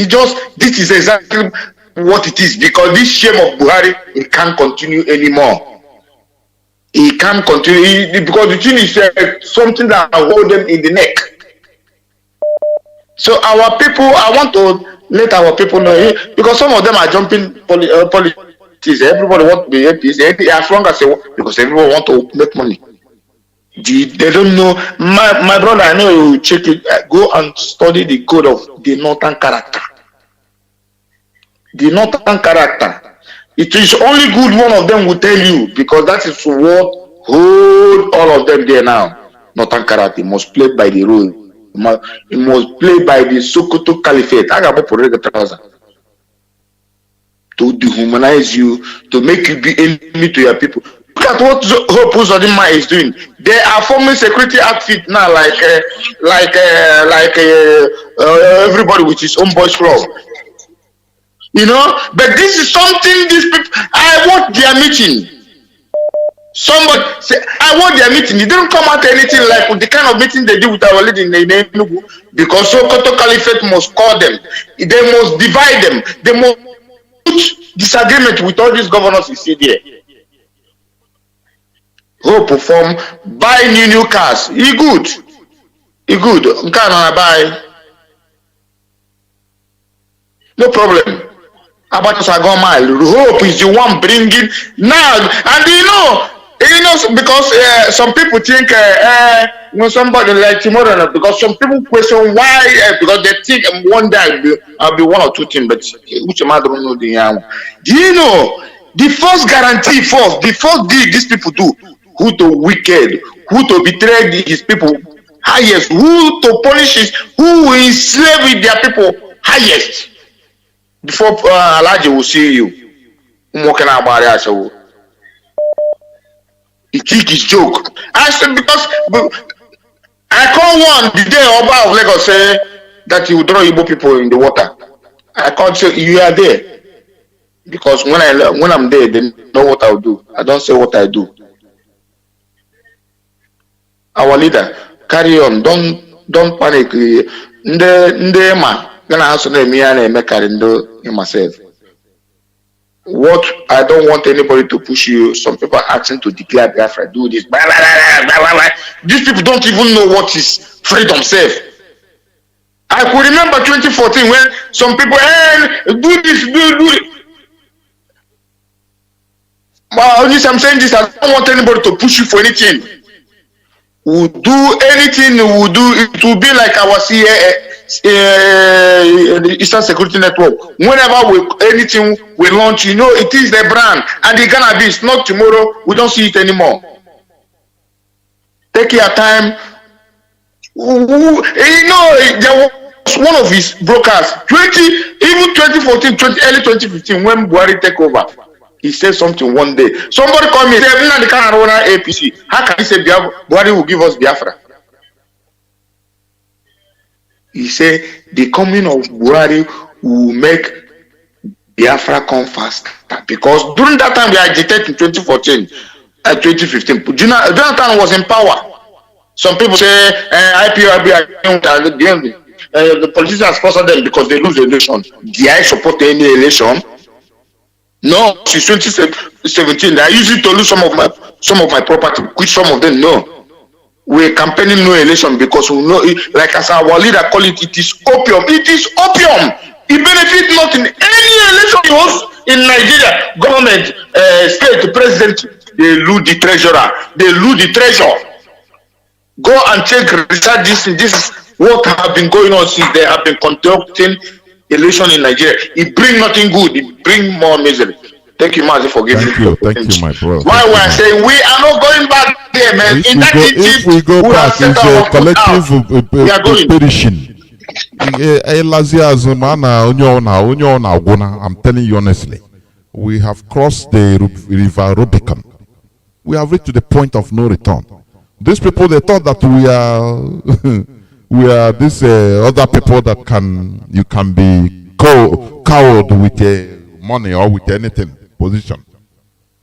This is exactly what it is, because this shame of Buhari, it can't continue anymore. It can't continue because the thing is something that will hold them in the neck. So our people, I want to let our people know, because some of them are jumping politics. Everybody wants to be APs as long as because everyone want to make money. They don't know. My brother, I know you check it. Go and study the code of the northern character. The northern character. It is only good one of them will tell you, because that is what hold all of them there now. Northern character must play by the rule. It must play by the Sokoto Caliphate. I got to dehumanize you, to make you be enemy to your people. Look at what Hope Uzodinma is doing. They are forming security outfit now, like everybody with his own boys club. You know, but this is something these people. I want their meeting. Somebody say, I want their meeting. It didn't come out anything like the kind of meeting they do with our leader in Enugu, because Sokoto Caliphate must call them. They must divide them. They must put disagreement with all these governors you see there. Go perform, buy new cars. He good. Buy. No problem. About Sagoma, Hope is the one bringing now, and you know, because some people think when somebody like tomorrow, because some people question why, because they think one day I'll be one or two things, but which I don't know the answer. Do you know the first guarantee the first deed these people do? Who to wicked, who to betray his people highest, who to punish who will enslave their people highest. Before Elijah will see you, he think his joke. I said, because I call one the day Oba of Lagos say that he will draw Igbo people in the water. I can't say you are there. Because when I'm there, they know what I'll do. I don't say what I do. Our leader, carry on. Don't panic. Myself. What I don't want anybody to push you. Some people are asking to declare Biafra, do this. Blah, blah, blah, blah, blah. These people don't even know what is freedom self. I could remember 2014 when some people, do this, do it. I'm saying this, I don't want anybody to push you for anything. We'll do anything, we'll do, it will be like our the Eastern Security Network. Whenever anything we launch, it is the brand, and the gonna be, it's not tomorrow, we don't see it anymore. Take your time. There was one of his brokers, even 2014, early 2015, when Buhari take over. He said something one day. Somebody called me and said, the kind of APC. How can he say Buhari will give us Biafra? He said the coming of Buhari will make Biafra come faster. Because during that time we agitated in 2014, 2015, Johnathan was in power. Some people say Ipob, the politicians sponsored them because they lose the election. Did I support any election? No, since 2017, I used to lose some of my property, which some of them know. We're campaigning no election because we know, like as our leader call it, it is opium. It is opium. It benefits not in any election in Nigeria. Government, state, president, they lose the treasurer. They lose the treasure. Go and check, research this. This is what have been going on since they have been conducting election in Nigeria. It brings nothing good. It brings more misery. Thank you, Mazi, for giving me. Thank you, my bro. Why we are saying we are not going back there, man. If we go back, it's a collective perishing. I'm telling you honestly, we have crossed the river Rubicon. We have reached to the point of no return. These people, they thought that we are these other people that you can be cowed with money or with anything position.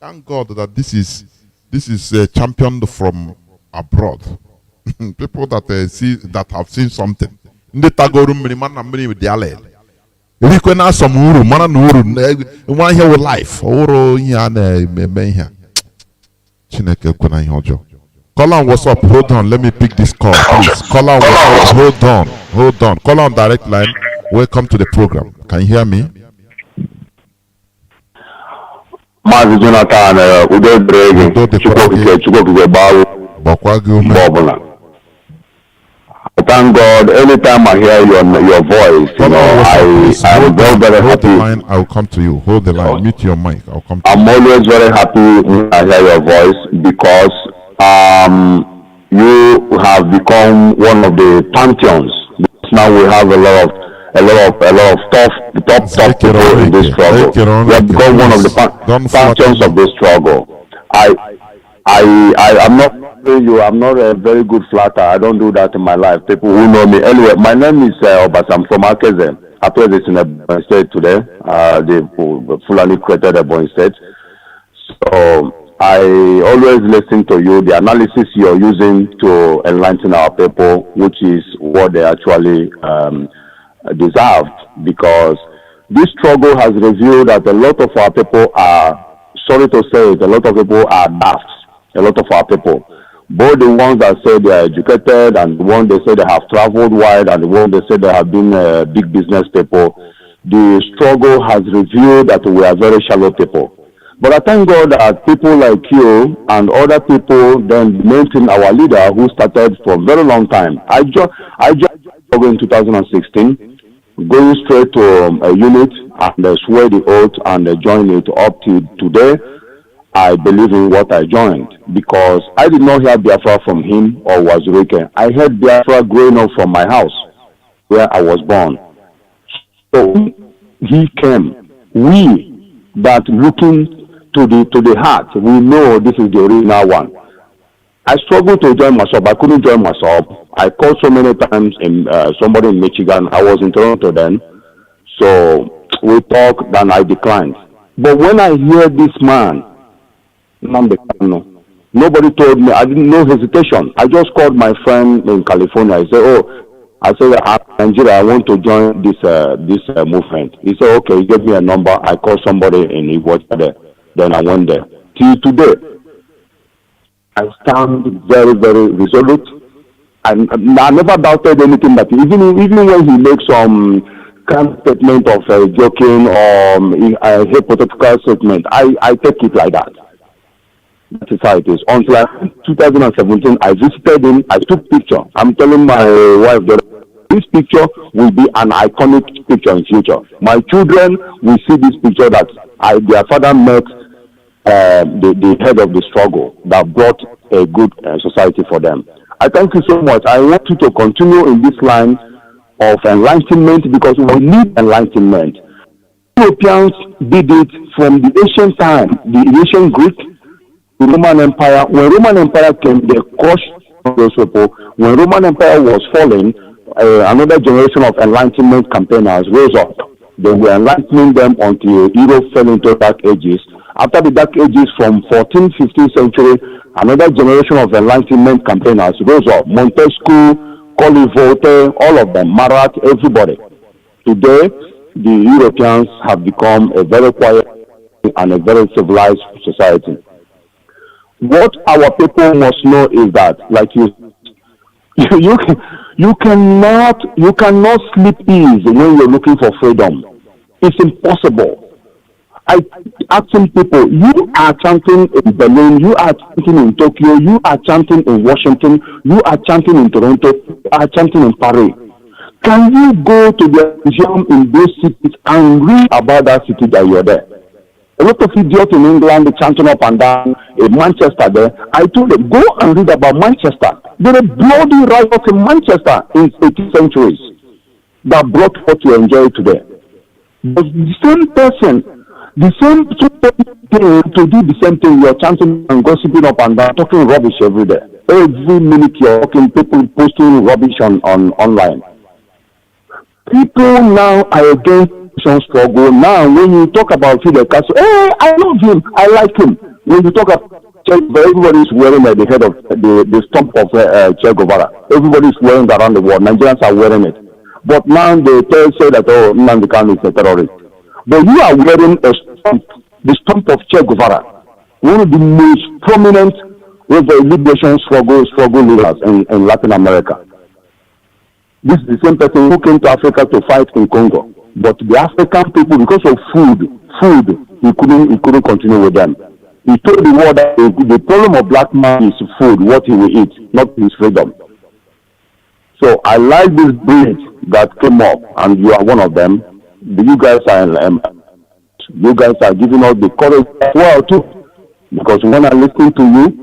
Thank God that this is championed from abroad. People that have seen something. Ndị tagoru mmiri mana mmiri with their leg. If you can ask some uru, mana uru, one here with life. Uru ihe na-eme ihe. Chineke kwena ihe ọjọọ. Colin, what's up? Hold on, let me pick this call, please. Colin, what's up? Hold on. Call on direct line. Welcome to the program. Can you hear me? Mazi Johnathan, Udo Brege, Chukwu Bawu, thank God, anytime I hear your voice, I'm very, very happy. Hold the line, I'll come to you. Hold the line, mute your mic, I'll come to you. I'm always very happy when I hear your voice because you have become one of the pantheons. Now we have a lot of top people in this struggle. You have become one of the pantheons of this struggle. I'm not you. I'm not a very good flatter. I don't do that in my life. People who know me. Anyway, my name is Obasam from Akeze. I play this in a state today. The Fulani created a Ebonyi state. So I always listen to you. The analysis you're using to enlighten our people, which is what they actually deserve, because this struggle has revealed that a lot of our people are, sorry to say it, a lot of people are daft. A lot of our people, both the ones that say they are educated and the ones they say they have traveled wide and the ones they say they have been big business people, the struggle has revealed that we are very shallow people. But I thank God that people like you and other people, then mention our leader who started for a very long time. I joined in 2016, going straight to a unit and swear the oath and join it up to today. I believe in what I joined because I did not hear Biafra from him or Wazirike. I heard Biafra growing up from my house where I was born. So he came. We that looking to the heart, we know this is the original one. I struggled to join myself. I couldn't join myself. I called so many times in somebody in Michigan. I was in Toronto then. So we talked, then I declined. But when I hear this man, nobody told me. I didn't know hesitation. I just called my friend in California. I said, Nigeria, I want to join this movement. He said, okay, he gave me a number. I called somebody and he was there. Then I went there. Till today, I stand very, very resolute. And I never doubted anything that even when he makes some kind of statement of joking or a hypothetical statement, I take it like that. That is how it is. Until 2017, I visited him. I took picture. I'm telling my wife that this picture will be an iconic picture in future. My children will see this picture that their father met the head of the struggle that brought a good society for them. I thank you so much. I want you to continue in this line of enlightenment because we need enlightenment. Europeans did it from the ancient time, the ancient Greek, the Roman Empire. When Roman Empire came, they crushed those people. When Roman Empire was falling, another generation of enlightenment campaigners rose up. They were enlightening them until Europe fell into dark ages. After the dark ages from 14th, 15th century, another generation of enlightenment campaigners rose up. Montesquieu, Collusion, all of them, Marat, everybody. Today, the Europeans have become a very quiet and a very civilized society. What our people must know is that, like you cannot sleep easy when you're looking for freedom. It's impossible. I asking people, you are chanting in Berlin, you are chanting in Tokyo, you are chanting in Washington, you are chanting in Toronto, you are chanting in Paris. Can you go to the museum in those cities and read about that city that you're there? A lot of idiots in England chanting up and down in Manchester there. I told them, go and read about Manchester. There were bloody riots in Manchester in 18th centuries that brought what you enjoy today. But the same person, the same thing to do the same thing, you're chanting and gossiping up and down, talking rubbish every day. Every minute you're talking, people posting rubbish on online. People now are against struggle. Now, when you talk about Fidel Castro, hey, I love him, I like him. When you talk about Che Guevara, everybody's wearing at the head of the stump of Che Guevara. Everybody's wearing that around the world. Nigerians are wearing it. But now they say that, oh, Nnamdi Kanu is a terrorist. But you are wearing the stump of Che Guevara, one of the most prominent liberation struggle leaders in Latin America. This is the same person who came to Africa to fight in Congo. But the African people, because of food, he couldn't continue with them. He told the world that the problem of black man is food, what he will eat, not his freedom. So I like this breed that came up, and you are one of them. You guys are giving us the courage as well too. Because when I listen to you,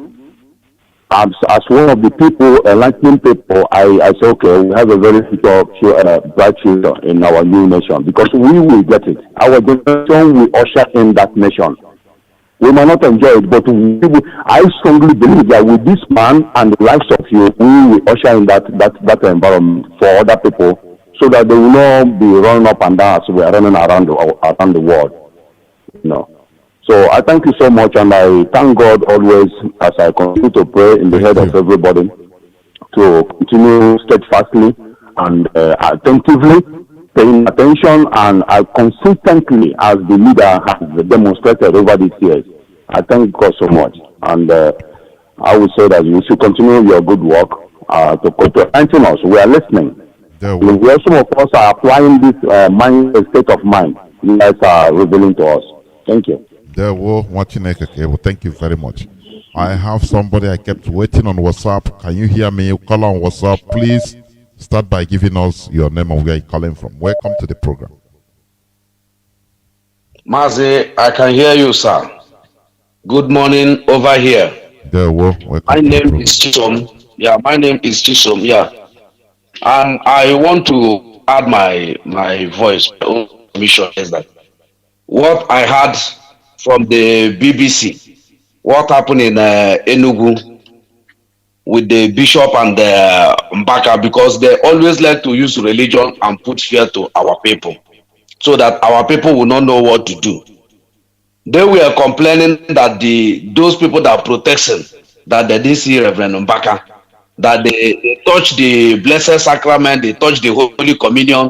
as one of the people, enlightening people, I say, okay, we have a very bright future in our new nation because we will get it. Our generation will usher in that nation. We might not enjoy it, but I strongly believe that with this man and the likes of you, we will usher in that environment for other people so that they will not be running up and down as we are running around the world. So I thank you so much, and I thank God always as I continue to pray in the head of everybody to continue steadfastly and attentively paying attention, and consistently as the leader has demonstrated over these years. I thank God so much, and I would say that you should continue your good work to enlighten us. We are listening. Some of us are applying this state of mind you guys are revealing to us. Thank you. Well, thank you very much. I have somebody I kept waiting on WhatsApp. Can you hear me? Call on WhatsApp. Please start by giving us your name and where you're calling from. Welcome to the program. Mazi, I can hear you, sir. Good morning over here. My name is Chisom. Yeah, my name is Chisom. Yeah. And I want to add my voice, my own mission is that what I heard from the BBC, what happened in Enugu with the bishop and the Mbaka, because they always like to use religion and put fear to our people so that our people will not know what to do. they were complaining that those people that protesting, that they didn't see Reverend Mbaka, that they touch the Blessed Sacrament, they touch the Holy Communion.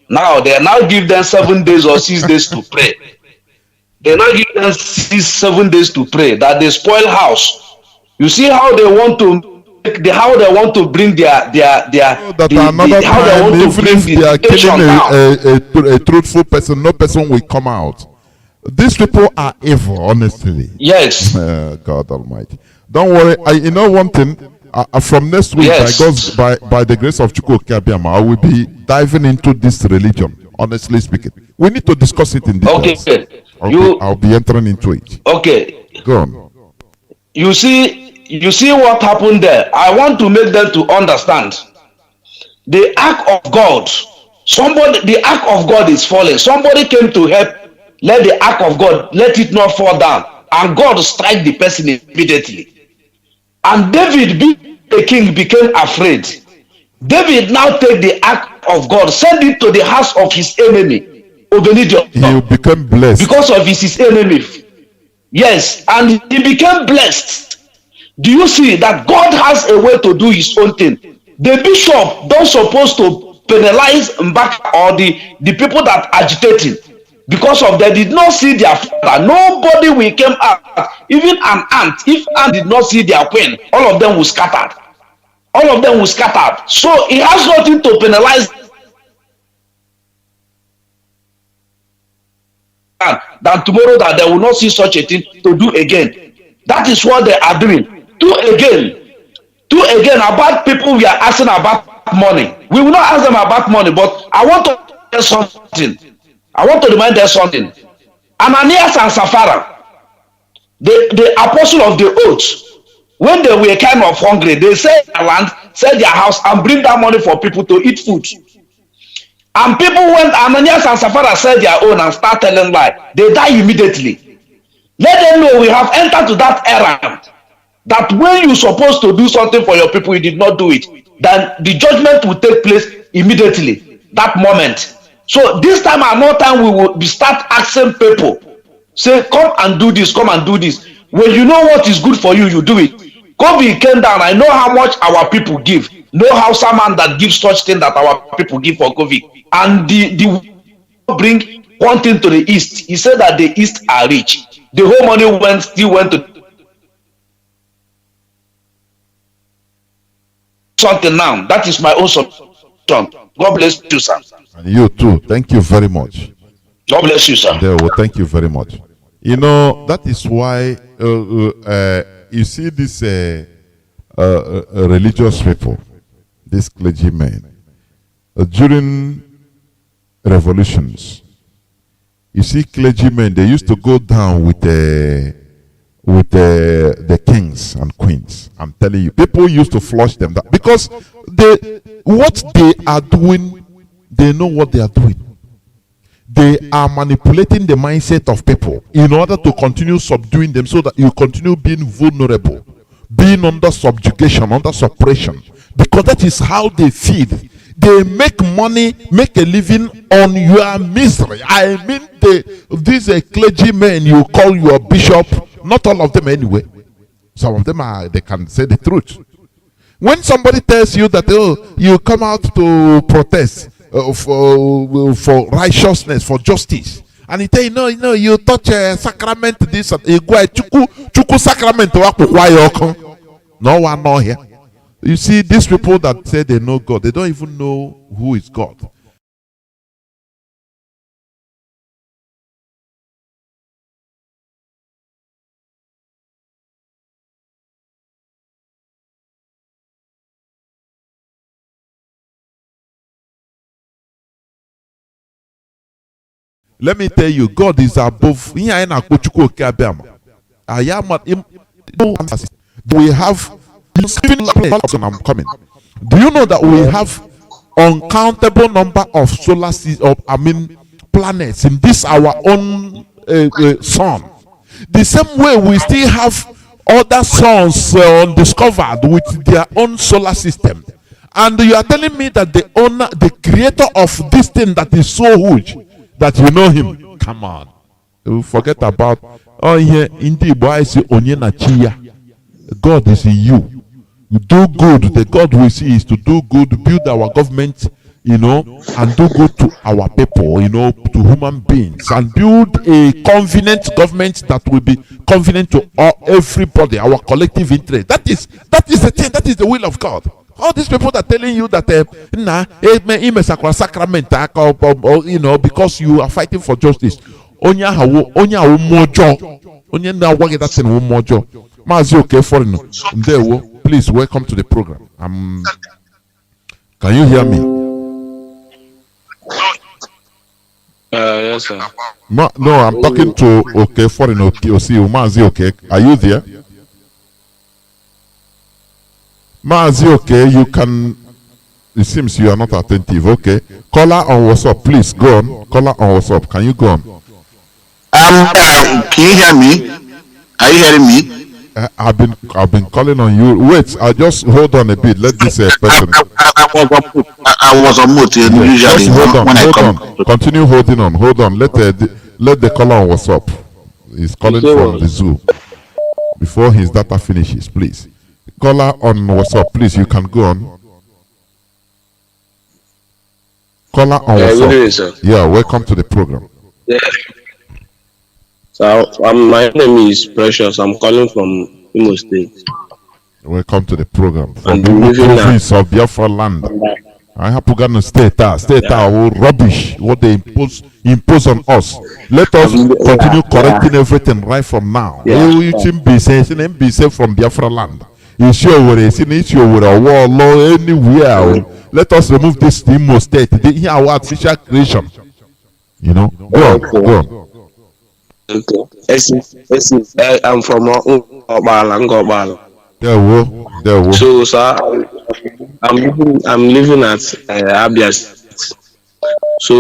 Now they now give them 7 days or 6 days to pray. They now give them 7 days to pray. That they spoil house. You see how they want to how they want to bring how they want to bring they are killing a truthful person, no person will come out. These people are evil, honestly. Yes. God Almighty. Don't worry. You know one thing. From next week, yes, by the grace of Chukwu Kabiama, I will be diving into this religion. Honestly speaking, we need to discuss it in details. Okay. I'll be entering into it. Okay. Go on. You see what happened there. I want to make them to understand the ark of God. The ark of God is falling. Somebody came to help. Let the ark of God, let it not fall down. And God strike the person immediately. And David, being a king, became afraid. David now take the ark of God, send it to the house of his enemy, Obed-Edom. He became blessed. Because of his enemy. Yes, and he became blessed. Do you see that God has a way to do his own thing? The bishop don't supposed to penalize Mbaka or the people that agitating. Because of they did not see their father. Nobody will come out. Even an ant. If ant did not see their queen, all of them will scattered. All of them will scattered. So it has nothing to penalize than tomorrow that they will not see such a thing to do again. That is what they are doing. Two again about people we are asking about money. We will not ask them about money, but I want to tell something. I want to remind them something. Ananias and Sapphira, the apostle of the oath, when they were kind of hungry, they sell their land, sell their house, and bring that money for people to eat food. And people went, Ananias and Sapphira sell their own and start telling lies. They die immediately. Let them know we have entered to that era that when you're supposed to do something for your people, you did not do it, then the judgment will take place immediately, that moment. So this time another time we will start asking people, say, come and do this, come and do this. When you know what is good for you, you do it. COVID came down. I know how much our people give. No HAUSA man that gives such thing that our people give for COVID. And the bring one thing to the east. He said that the east are rich. The whole money still went to something now. That is my own solution. God bless you, sir. And you too. Thank you very much. God bless you, sir. Well, thank you very much. You know, that is why you see this religious people, these clergymen, during revolutions, you see clergymen, they used to go down with the kings and queens. I'm telling you, people used to flush them down because what they are doing, they know what they are doing. They are manipulating the mindset of people in order to continue subduing them so that you continue being vulnerable, being under subjugation, under suppression, because that is how they feed. They make money, make a living on your misery. I mean, these clergymen you call your bishop, not all of them anyway. Some of them they can say the truth. When somebody tells you that, oh, you come out to protest for righteousness, for justice, and he tell you, no, you touch a sacrament, this and you go chuku sacrament, no one know here. You see, these people that say they know God, they don't even know who is God. Let me tell you, God is above. We have I'm coming. Do you know that we have uncountable number of solar planets in this our own sun? The same way we still have other suns undiscovered with their own solar system. And you are telling me that the creator of this thing that is so huge, that you know him. Come on. We forget about here in the boy say onye na chi ya. God is in you. You do good. The God we see is to do good, build our government, and do good to our people, to human beings, and build a convenient government that will be convenient to everybody, our collective interest. That is the thing. That is the will of God. All these people that are telling you that sacrament, because you are fighting for justice. Onya mojo. Onya na wage that thing mojo. Mazi okay foreign. Please welcome to the program. Can you hear me? Yes, sir. No, I'm talking to okay foreign okay. Mazi okay. Are you there? Mazi okay, you can. It seems you are not attentive. Okay. Caller on WhatsApp, please go on. Caller on WhatsApp, can you go on? Can you hear me? Are you hearing me? I've been calling on you. Wait, I just hold on a bit. Let this person. I was on mute. Usually, hold on. Continue holding on. Hold on. Let the caller on WhatsApp. He's calling from the zoo. Before his data finishes, please. Caller on WhatsApp, please. You can go on. Caller on WhatsApp. Good evening, sir. Yeah, welcome to the program. Yeah. So my name is Precious. I'm calling from Imo State. Welcome to the program from the Imo province of Biafra land. I have to go state rubbish what they impose on us. Let us continue correcting everything right from now. You shouldn't be saying from Biafra land. It's your war anywhere. Let us remove this Imo state. Here our artificial creation. Go on. Okay. I'm from Ngobala. There. So, sir, I'm living at Abia State. So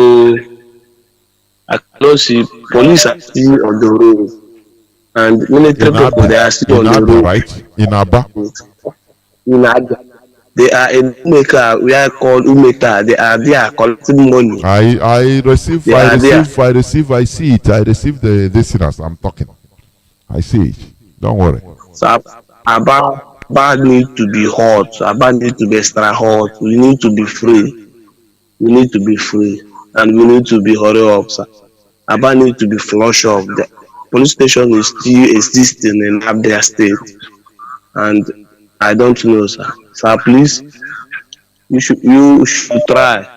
I cannot see police are still on the road, and military people they are still on the road. Right? In Aba. In Abia. They are in Umeka, we are called Umeta. They are there collecting money. I receive, I see it. I receive the listeners. I'm talking. I see it. Don't worry. So Aba need to be hot. Aba need to be extra hot. We need to be free. We need to be free. And we need to be hurry up, sir. Aba need to be flush up. The police station is still existing in Abia State. And I don't know, sir. Sir, please, you should try.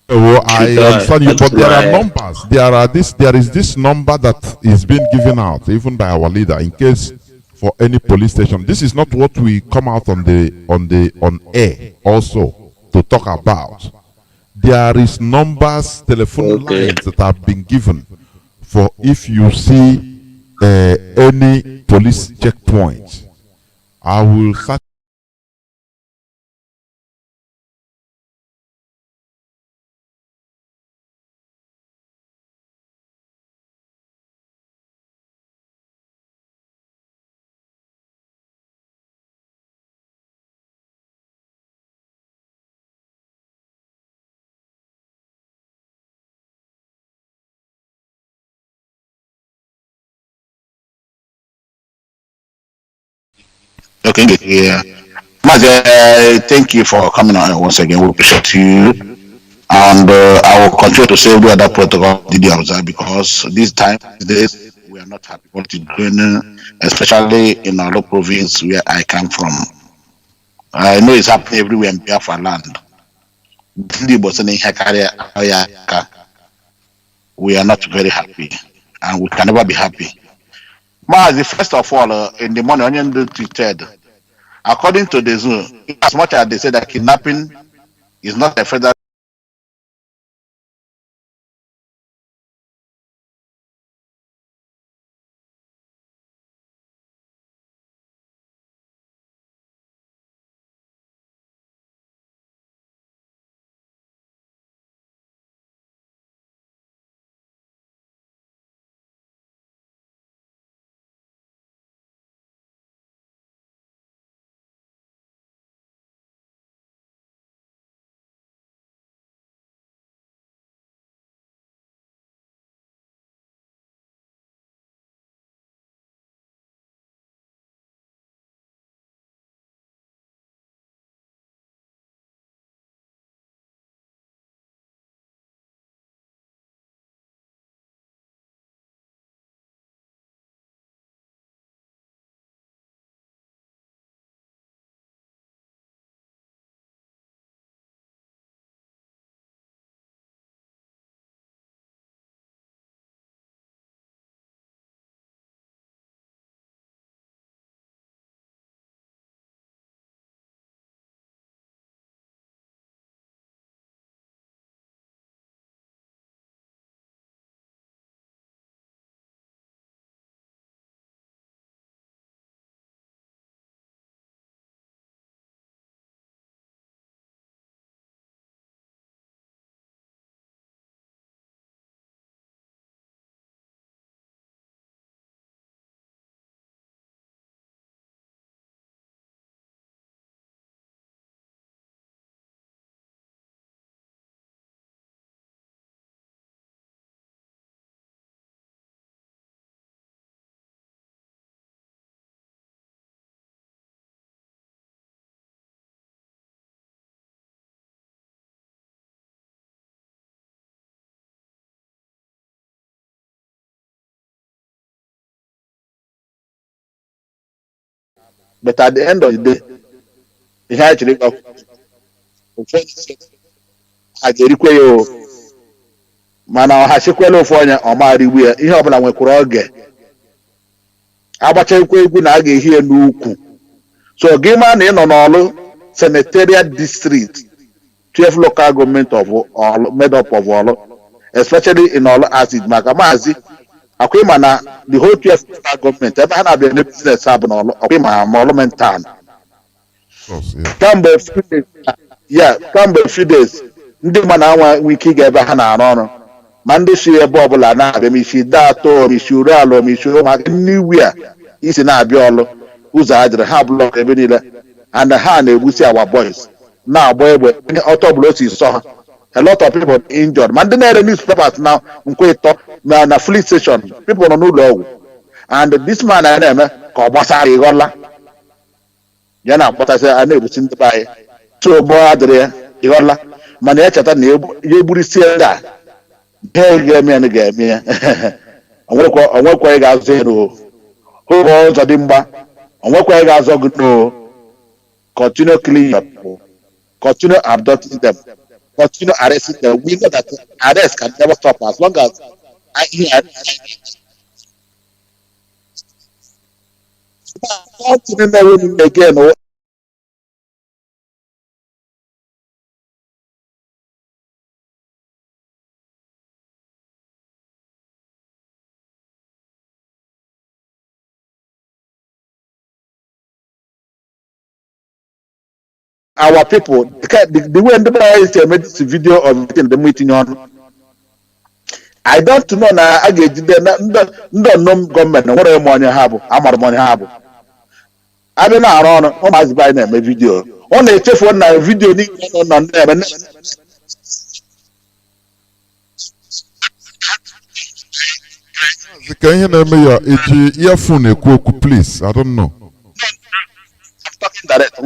Well, I understand you, but there are numbers. There is this number that is being given out, even by our leader, in case for any police station. This is not what we come out on air also to talk about. There is numbers, telephone lines that have been given for if you see any police checkpoint. I will search. Okay, yeah. Mazi, thank you for coming on once again. We appreciate you. And I will continue to say every other protocol did the HAUSA because these days we are not happy what you're doing, especially in our local province where I come from. I know it's happening everywhere in Biafra land. We are not very happy and we can never be happy. Mazi, first of all, in the morning, Onion tweeted, according to the zoo, as much as they say that kidnapping is not a federal But at the end of the day, he actually got I get you. Mana ha sikwela ofu onye ọmara iwu ya ihe ọbụla nwekwara oge agbachakwa egwu na a ga-ehi ya n'ukwu so gị ma na ị nọ n'ọlụ senatorial district 12 local government of Olu made up of Olu especially in Olu acid maka Mazi akwa ịma na the whole 12 local government ebe ha na-abịa na business ha bụ n'Olu akwa ịma ma Olu mentan kamgbe few days ndị mma na-anwa wike ịga ebe ha na-arụ ọrụ ma ndị si ebe ọbụla na-abịa ma isi dato ma isi uru alụ ma isi ụmụaka n'iwu a isi na-abịa ọlụ ụzọ ha jiri ha blọk ebe niile and ha na-egbusi our boys na-agba egbe ọtọ ọbụla o si sọ ha a lot of people injured ma ndị na-ere newspapers na nkwe ịtọ na fleet station people nọ n'ụlọ ọgwụ and this man a na-eme ka ọ gbasara ịghọla ya na-akpọtasị a na-egbusi ndị be anyị so ụgbọ adịrị ya ịghọla mana ya cheta na ya egburisie ndị a ihe ga-eme ya ga-eme ya onwekwa ị ga-azụ ya n'o ụgwọ ụzọ dị mgba onwekwa ị ga-azọ gị n'o continue killing your people continue abducting them continue arresting them we know that arrest can never stop as long as I hear again our people, the way the guys made this video of the meeting on. I don't know now. I get don't know government. What am money have? How much money have? I don't know. How much buy them a video? Only if one video on them. Can you hear me? Your earphone, please. I don't know. Talking direct.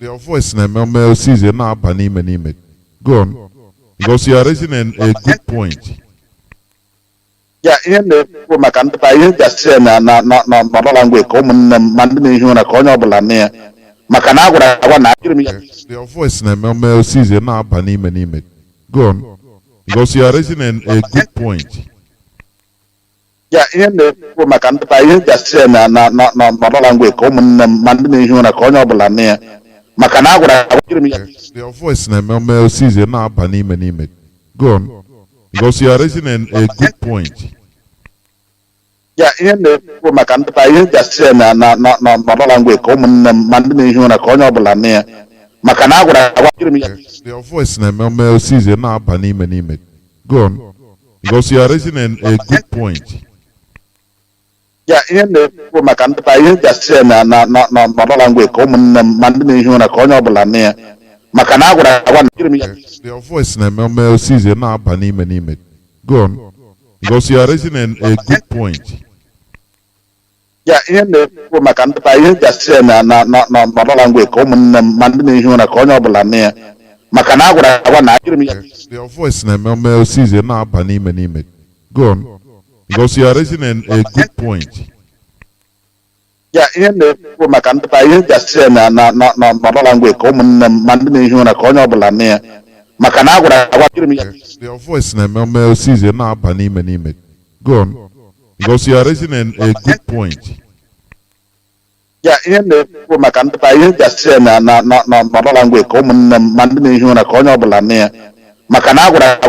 Your voice na season na banime. Go on. Because you are raising a good point. Yeah, in the Macan, I just say na language, common mandate na konya bulane. Macanagua, your voice na season na banime. Go on. Because you are raising a good point. Yeah, in the Macan, I just say na language, common mandate na konya bulane. Macanagua, your voice na season na banime. Go on. Because you are raising a good point. Yeah, in the Macan, I just say na language, common mandate na konya bulane. Macanagua, your voice na season na banime. Go on. Because you are raising a good point. Yeah, in the Macan, I just say na language, common mandate na konya bulane. Macanagua, your voice na season na banime. Go on. Because you are raising a good point. Yeah, in the Macan, I just say na language, common mandate na konya bulane. Macanagua, your voice na season na banime. Go on. Because you are raising a good point. Yeah, in the Macan, I just say na language, common mandate na konya bulane. Macanagua, your voice na season na banime. Go on. Because you are raising a good point. Yeah, in the Macan, I just say na language, common mandate na konya bulane. Macanagua,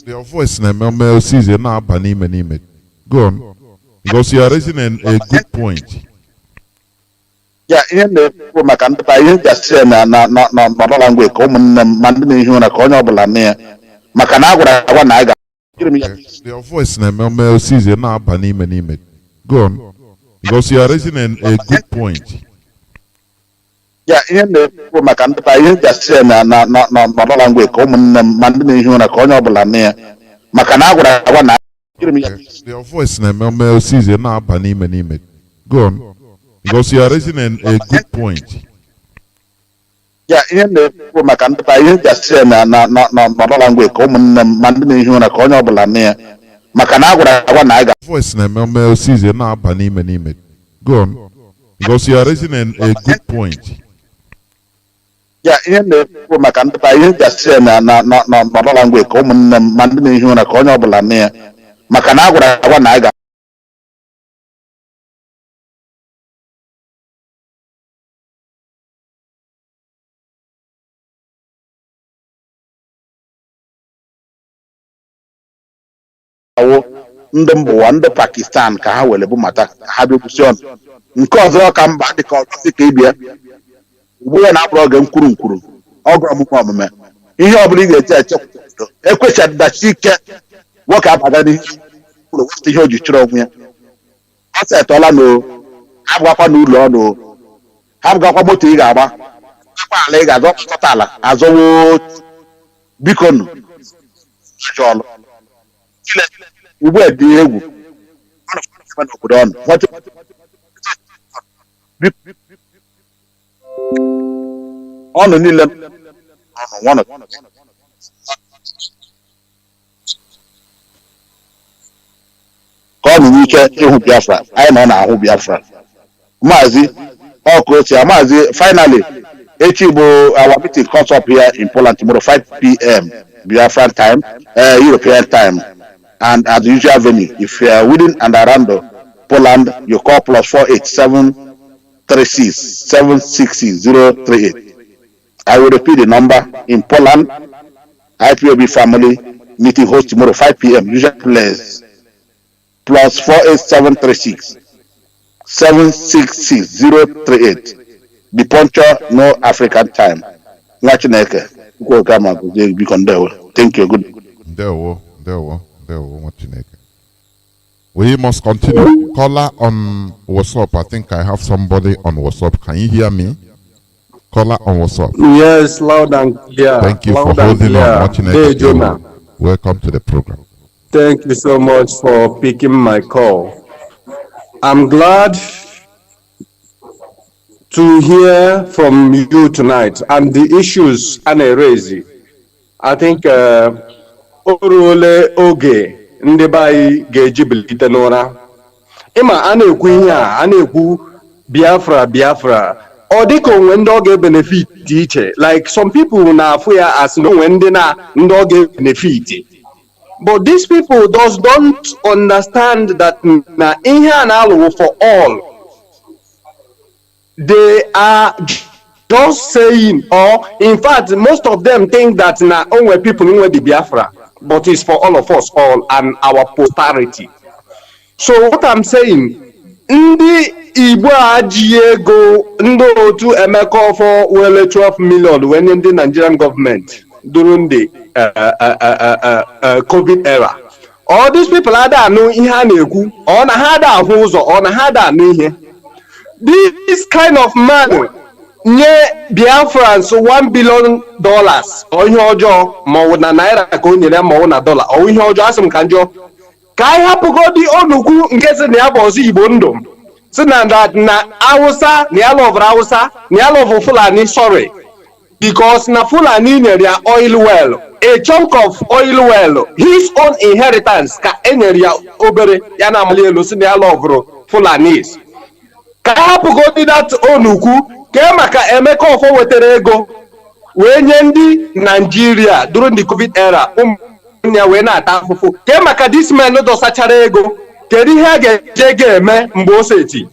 your voice na season na banime. Go on. Because you are raising a good point. Yeah, in the Macan, I just say na language, common mandate na konya bulane. Macanagua, your voice na season na banime. Go on. Because you are raising a good point. Yeah, in the Macan, I just say na language, common mandate na konya bulane. Macanagua, your voice na season na banime. Go on. Because you are raising a good point. Yeah, in the Macan, I just say na language, common mandate na konya bulane. Macanagua, voice na season na banime. Go on. Because you are raising a good point. Yeah, ihe na-ekwu maka ndị ba ihe gasị na ọdọla ngwe ka ụmụnne m ma ndị na-ehi ụra ka onye ọbụla nne ya maka na a gwara agwa na a ga awụ ndị mba ụwa ndị Pakistan ka ha were bụmata ha bịakwusi ọnụ nke ọzọ ka mba dịka ọzọ ka ibia ugbo ya na-akpọrọ oge nkwuru ọgụ ọmụmụ ọmụme ihe ọ bụla ị ga-eji echekwa ekwechadachi ike nwoke abaga n'ihe kwuru wepụta ihe o ji chịrị onwe ya ha setọla na ha bụgakwa n'ụlọ ọnụ ha bụgakwa moto ị ga-agba akwa ala ị ga-azọ ọtụtụ ala azọwo biko nụ ọlụ ugbu a dị egwu n'obodo ọnụ ọnụ niile ka ọ nwere ike ịhụ Biafra anyị nọ na-ahụ Biafra Mazi Okotia Mazi finally echi bụ our meeting comes up here in Poland tomorrow 5 p.m. Biafran time, European time, and at the usual venue. If you are within and around Poland, you call +48736766038. I will repeat the number in Poland. IPOB family meeting host tomorrow 5 p.m. Usual place +48736766038. The puncture no African time. Thank you. Good. We must continue. Caller on WhatsApp. I think I have somebody on WhatsApp. Can you hear me? Caller on WhatsApp. Yes, loud and clear. Thank you loud for holding on. Hey, Jonah. Welcome to the program. Thank you so much for picking my call. I'm glad to hear from you tonight and the issues Anna raised. I think Orole Oge Ndebai Gejibilite Nora. Ima Anekwu ihe a Anekwu Biafra or they can when dog benefit teacher. Like some people now fear as no when they na dog benefit. But these people don't understand that na ihe analog for all. They are just saying, or in fact, most of them think that na only people know the Biafra, but it's for all of us all and our posterity. So what I'm saying, Ndi Igbo Ajiego Ndo to Emeka for well 12 million when in the Nigerian government during the COVID era. All these people are there no ihaneku on a hada HAUSA on a hada no here. This kind of man nye Biafrans $1 billion or ihe ọjọọ ma ọ na naira ka o nyere ma ọ na dollar or ihe ọjọọ asị m ka njọ ka anyị hapụgodi onukwu nke si na ya bụ ọzọ Igbo ndụ si na Hausa na ya lọvụrụ Hausa na ya lọvụ Fulani sorry because na Fulani nyere ya oil well a chunk of oil well his own inheritance ka enyere ya obere ya na amali elu si na ya lọvụrụ Fulanis ka hapụgodi that onukwu ka maka Emeka ofo wetere ego wee nye ndị Nigeria during the COVID era ya wee na-ata afụfụ ka maka this man dosachara ego kedu ihe a ga-eje ga-eme mgbe o seti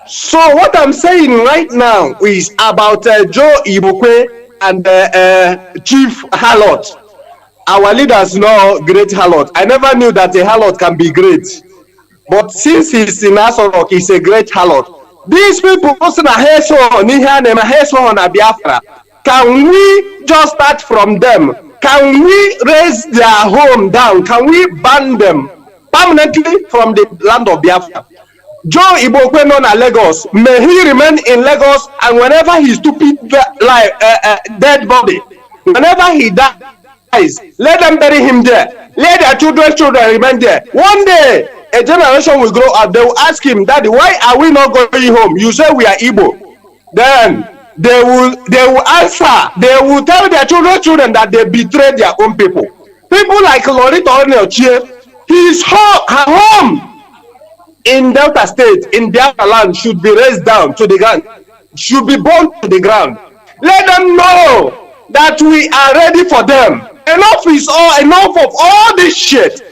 So what I'm saying right now is about Joe Ibokwe and Chief Harlot. Our leaders know great harlot. I never knew that a harlot can be great. But since he's in Asorok, he's a great harlot. These people also na Biafra. Can we just start from them? Can we raise their home down? Can we ban them permanently from the land of Biafra? Joe Ibokwe known as Lagos, may he remain in Lagos, and whenever his stupid dead body, whenever he dies, let them bury him there. Let their children remain there. One day, a generation will grow up. They will ask him, Daddy, why are we not going home? You say we are Igbo. Then they will answer. They will tell their children that they betrayed their own people. People like Lorito Oneochie, her home in Delta State, in Biafra land, should be raised down to the ground, should be burned to the ground. Let them know that we are ready for them. Enough of all this shit.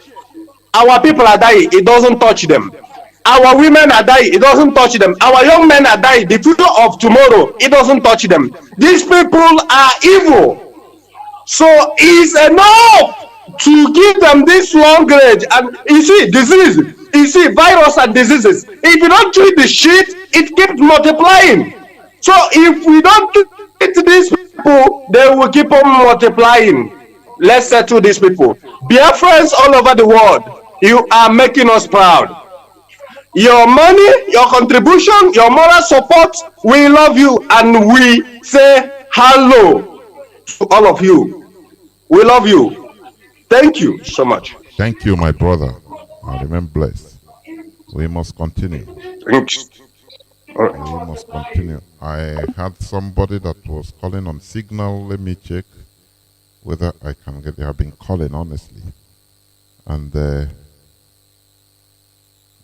Our people are dying, it doesn't touch them. Our women are dying, it doesn't touch them. Our young men are dying, the future of tomorrow, it doesn't touch them. These people are evil. So it's enough to give them this long range. And you see, disease, you see, virus and diseases. If you don't treat the shit, it keeps multiplying. So if we don't treat these people, they will keep on multiplying. Let's settle these people. Biafrans all over the world, you are making us proud. Your money, your contribution, your moral support, we love you and we say hello to all of you. We love you. Thank you so much. Thank you, my brother. I remain blessed. We must continue. Thanks. We must continue. I had somebody that was calling on signal. Let me check whether I can get. They have been calling, honestly. And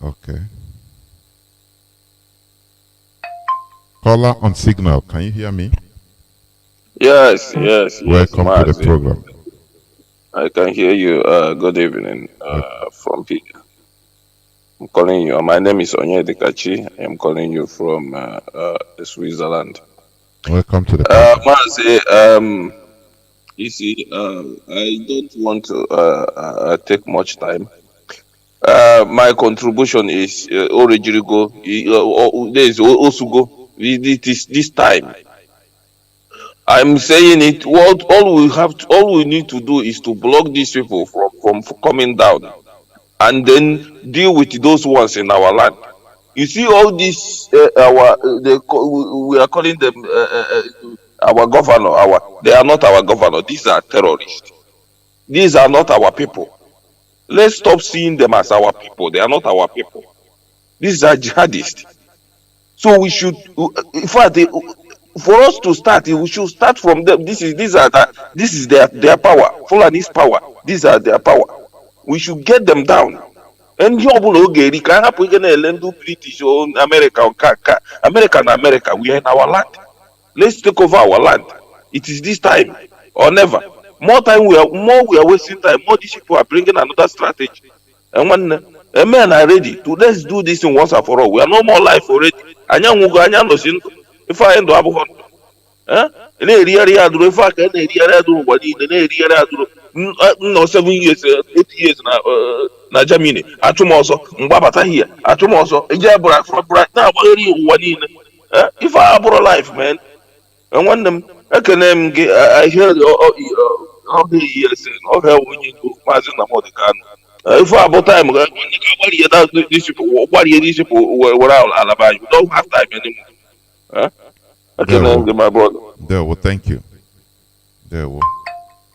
okay. Caller on signal. Can you hear me? Yes. Welcome to the program. I can hear you. Good evening from Peter. I'm calling you. My name is Onyedikachi. I'm calling you from Switzerland. Welcome to the program. Mazi, you see, I don't want to take much time. My contribution is Orejirigo. There is Osugo. This time. I'm saying it. All we need to do is to block these people from coming down, and then deal with those ones in our land. You see, all these we are calling them our governor. They are not our governor. These are terrorists. These are not our people. Let's stop seeing them as our people. They are not our people. These are jihadists. So we should, in fact, for us to start, we should start from them. This is their power. Fulani's power. These are their power. We should get them down. And you can happen again to British or America or America. We are in our land. Let's take over our land. It is this time or never. More we are wasting time. More these people are bringing another strategy. And when men are ready to let's do this in once and for all. We are no more life already. If I end up in a area, if I can, no 7 years, 8 years na Germany. Atumoso, Mbabata here. Atumoso, Ejabra from right now. If I have a life, man, and when them, I can I heard all the years, all hell when you go, Mazi na Modican. If I have time, when these people were out Alabama, you don't have time anymore. Okay, my brother. There, well, thank you. There, well,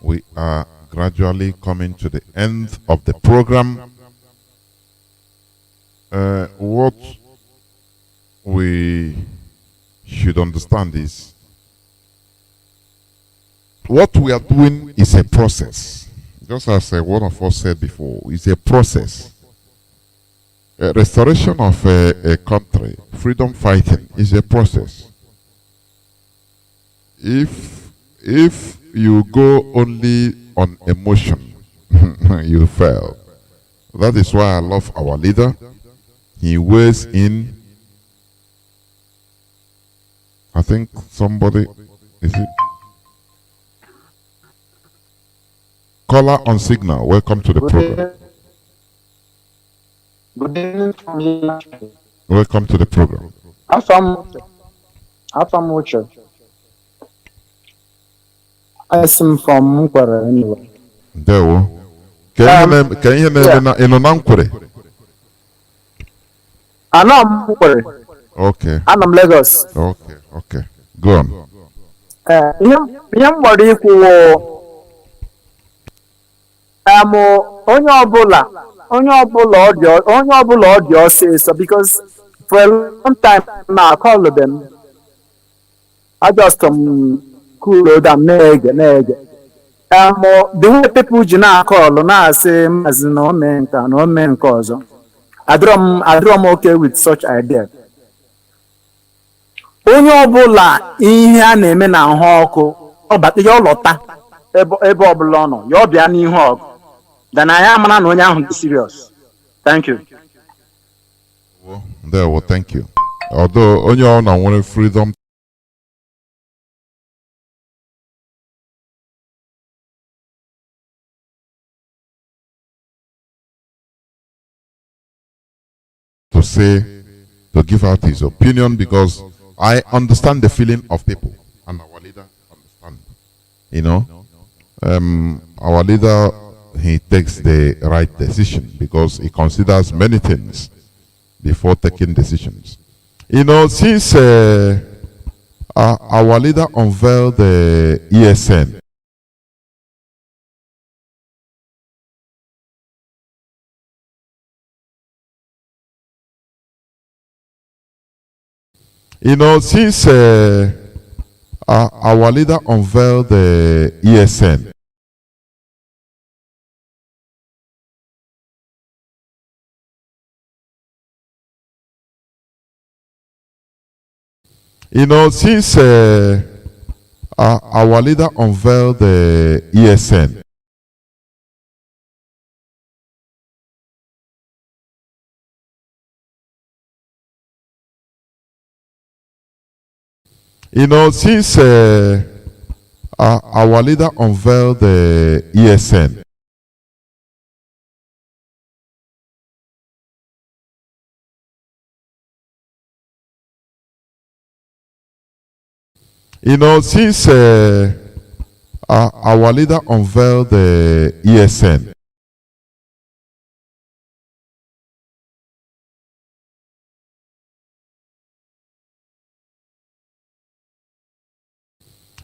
we are gradually coming to the end of the program. What we should understand is what we are doing is a process. Just as one of us said before, it's a process. Restoration of a country, freedom fighting is a process. If you go only on emotion, you fail. That is why I love our leader. He weighs in. I think somebody is it? Caller on signal. Welcome to the program. Good evening from here. Welcome to the program. Afam Mucho. I'm from Mkwara anyway. There. Can you name in Onankure? I'm Mkwara. Okay. I'm Lagos. Okay. Go on. Nwere ikwu onye ọbụla ọ dị ọsịsọ because for a long time now I call them. I just cool them na-ege the way people ji na-akọlụ na-asị Mazi na ome nka na ome nke ọzọ, adịrọ m okay with such idea. Onye ọbụla ihe a na-eme na ahụ ọkụ ọbata ya ọlọta ebe ọbụla ọ nọ ya ọbịa n'ihu ọgụ dana ya amara na onye ahụ dị serious. Thank you. Well, thank you. Although onye ọ na nwere freedom to say, to give out his opinion, because I understand the feeling of people, and our leader understand. You know, our leader, he takes the right decision because he considers many things before taking decisions. You know, since our leader unveiled the ESN, you know, since our leader unveiled the ESN, you know, since our leader unveiled the ESN, you know, since our leader unveiled the ESN,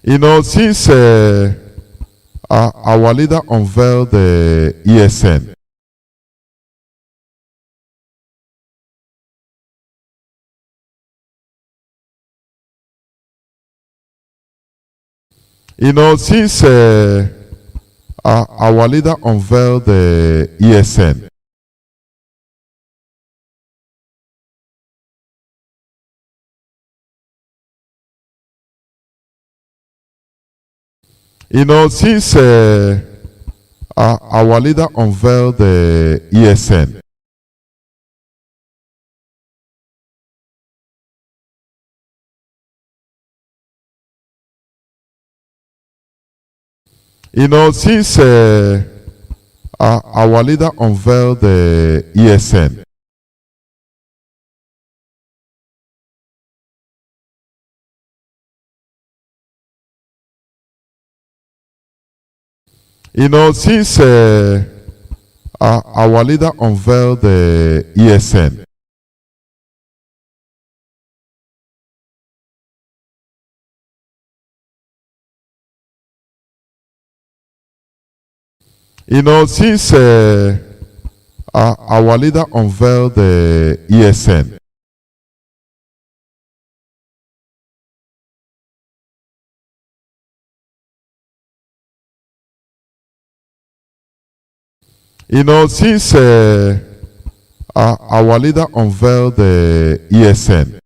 you know, since our leader unveiled the ESN, you know, since our leader unveiled the ESN, you know, since our leader unveiled the ESN, you know, since our leader unveiled the ESN, you know, since our leader unveiled the ESN, you know, since our leader unveiled the ESN, you know, since our leader unveiled the ESN, you know, since our leader unveiled the ESN,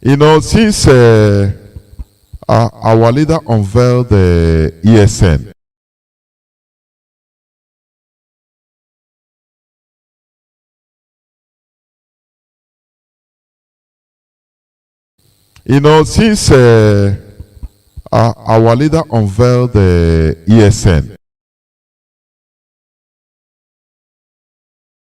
you know, since our leader unveiled the ESN, you know, since our leader unveiled the ESN,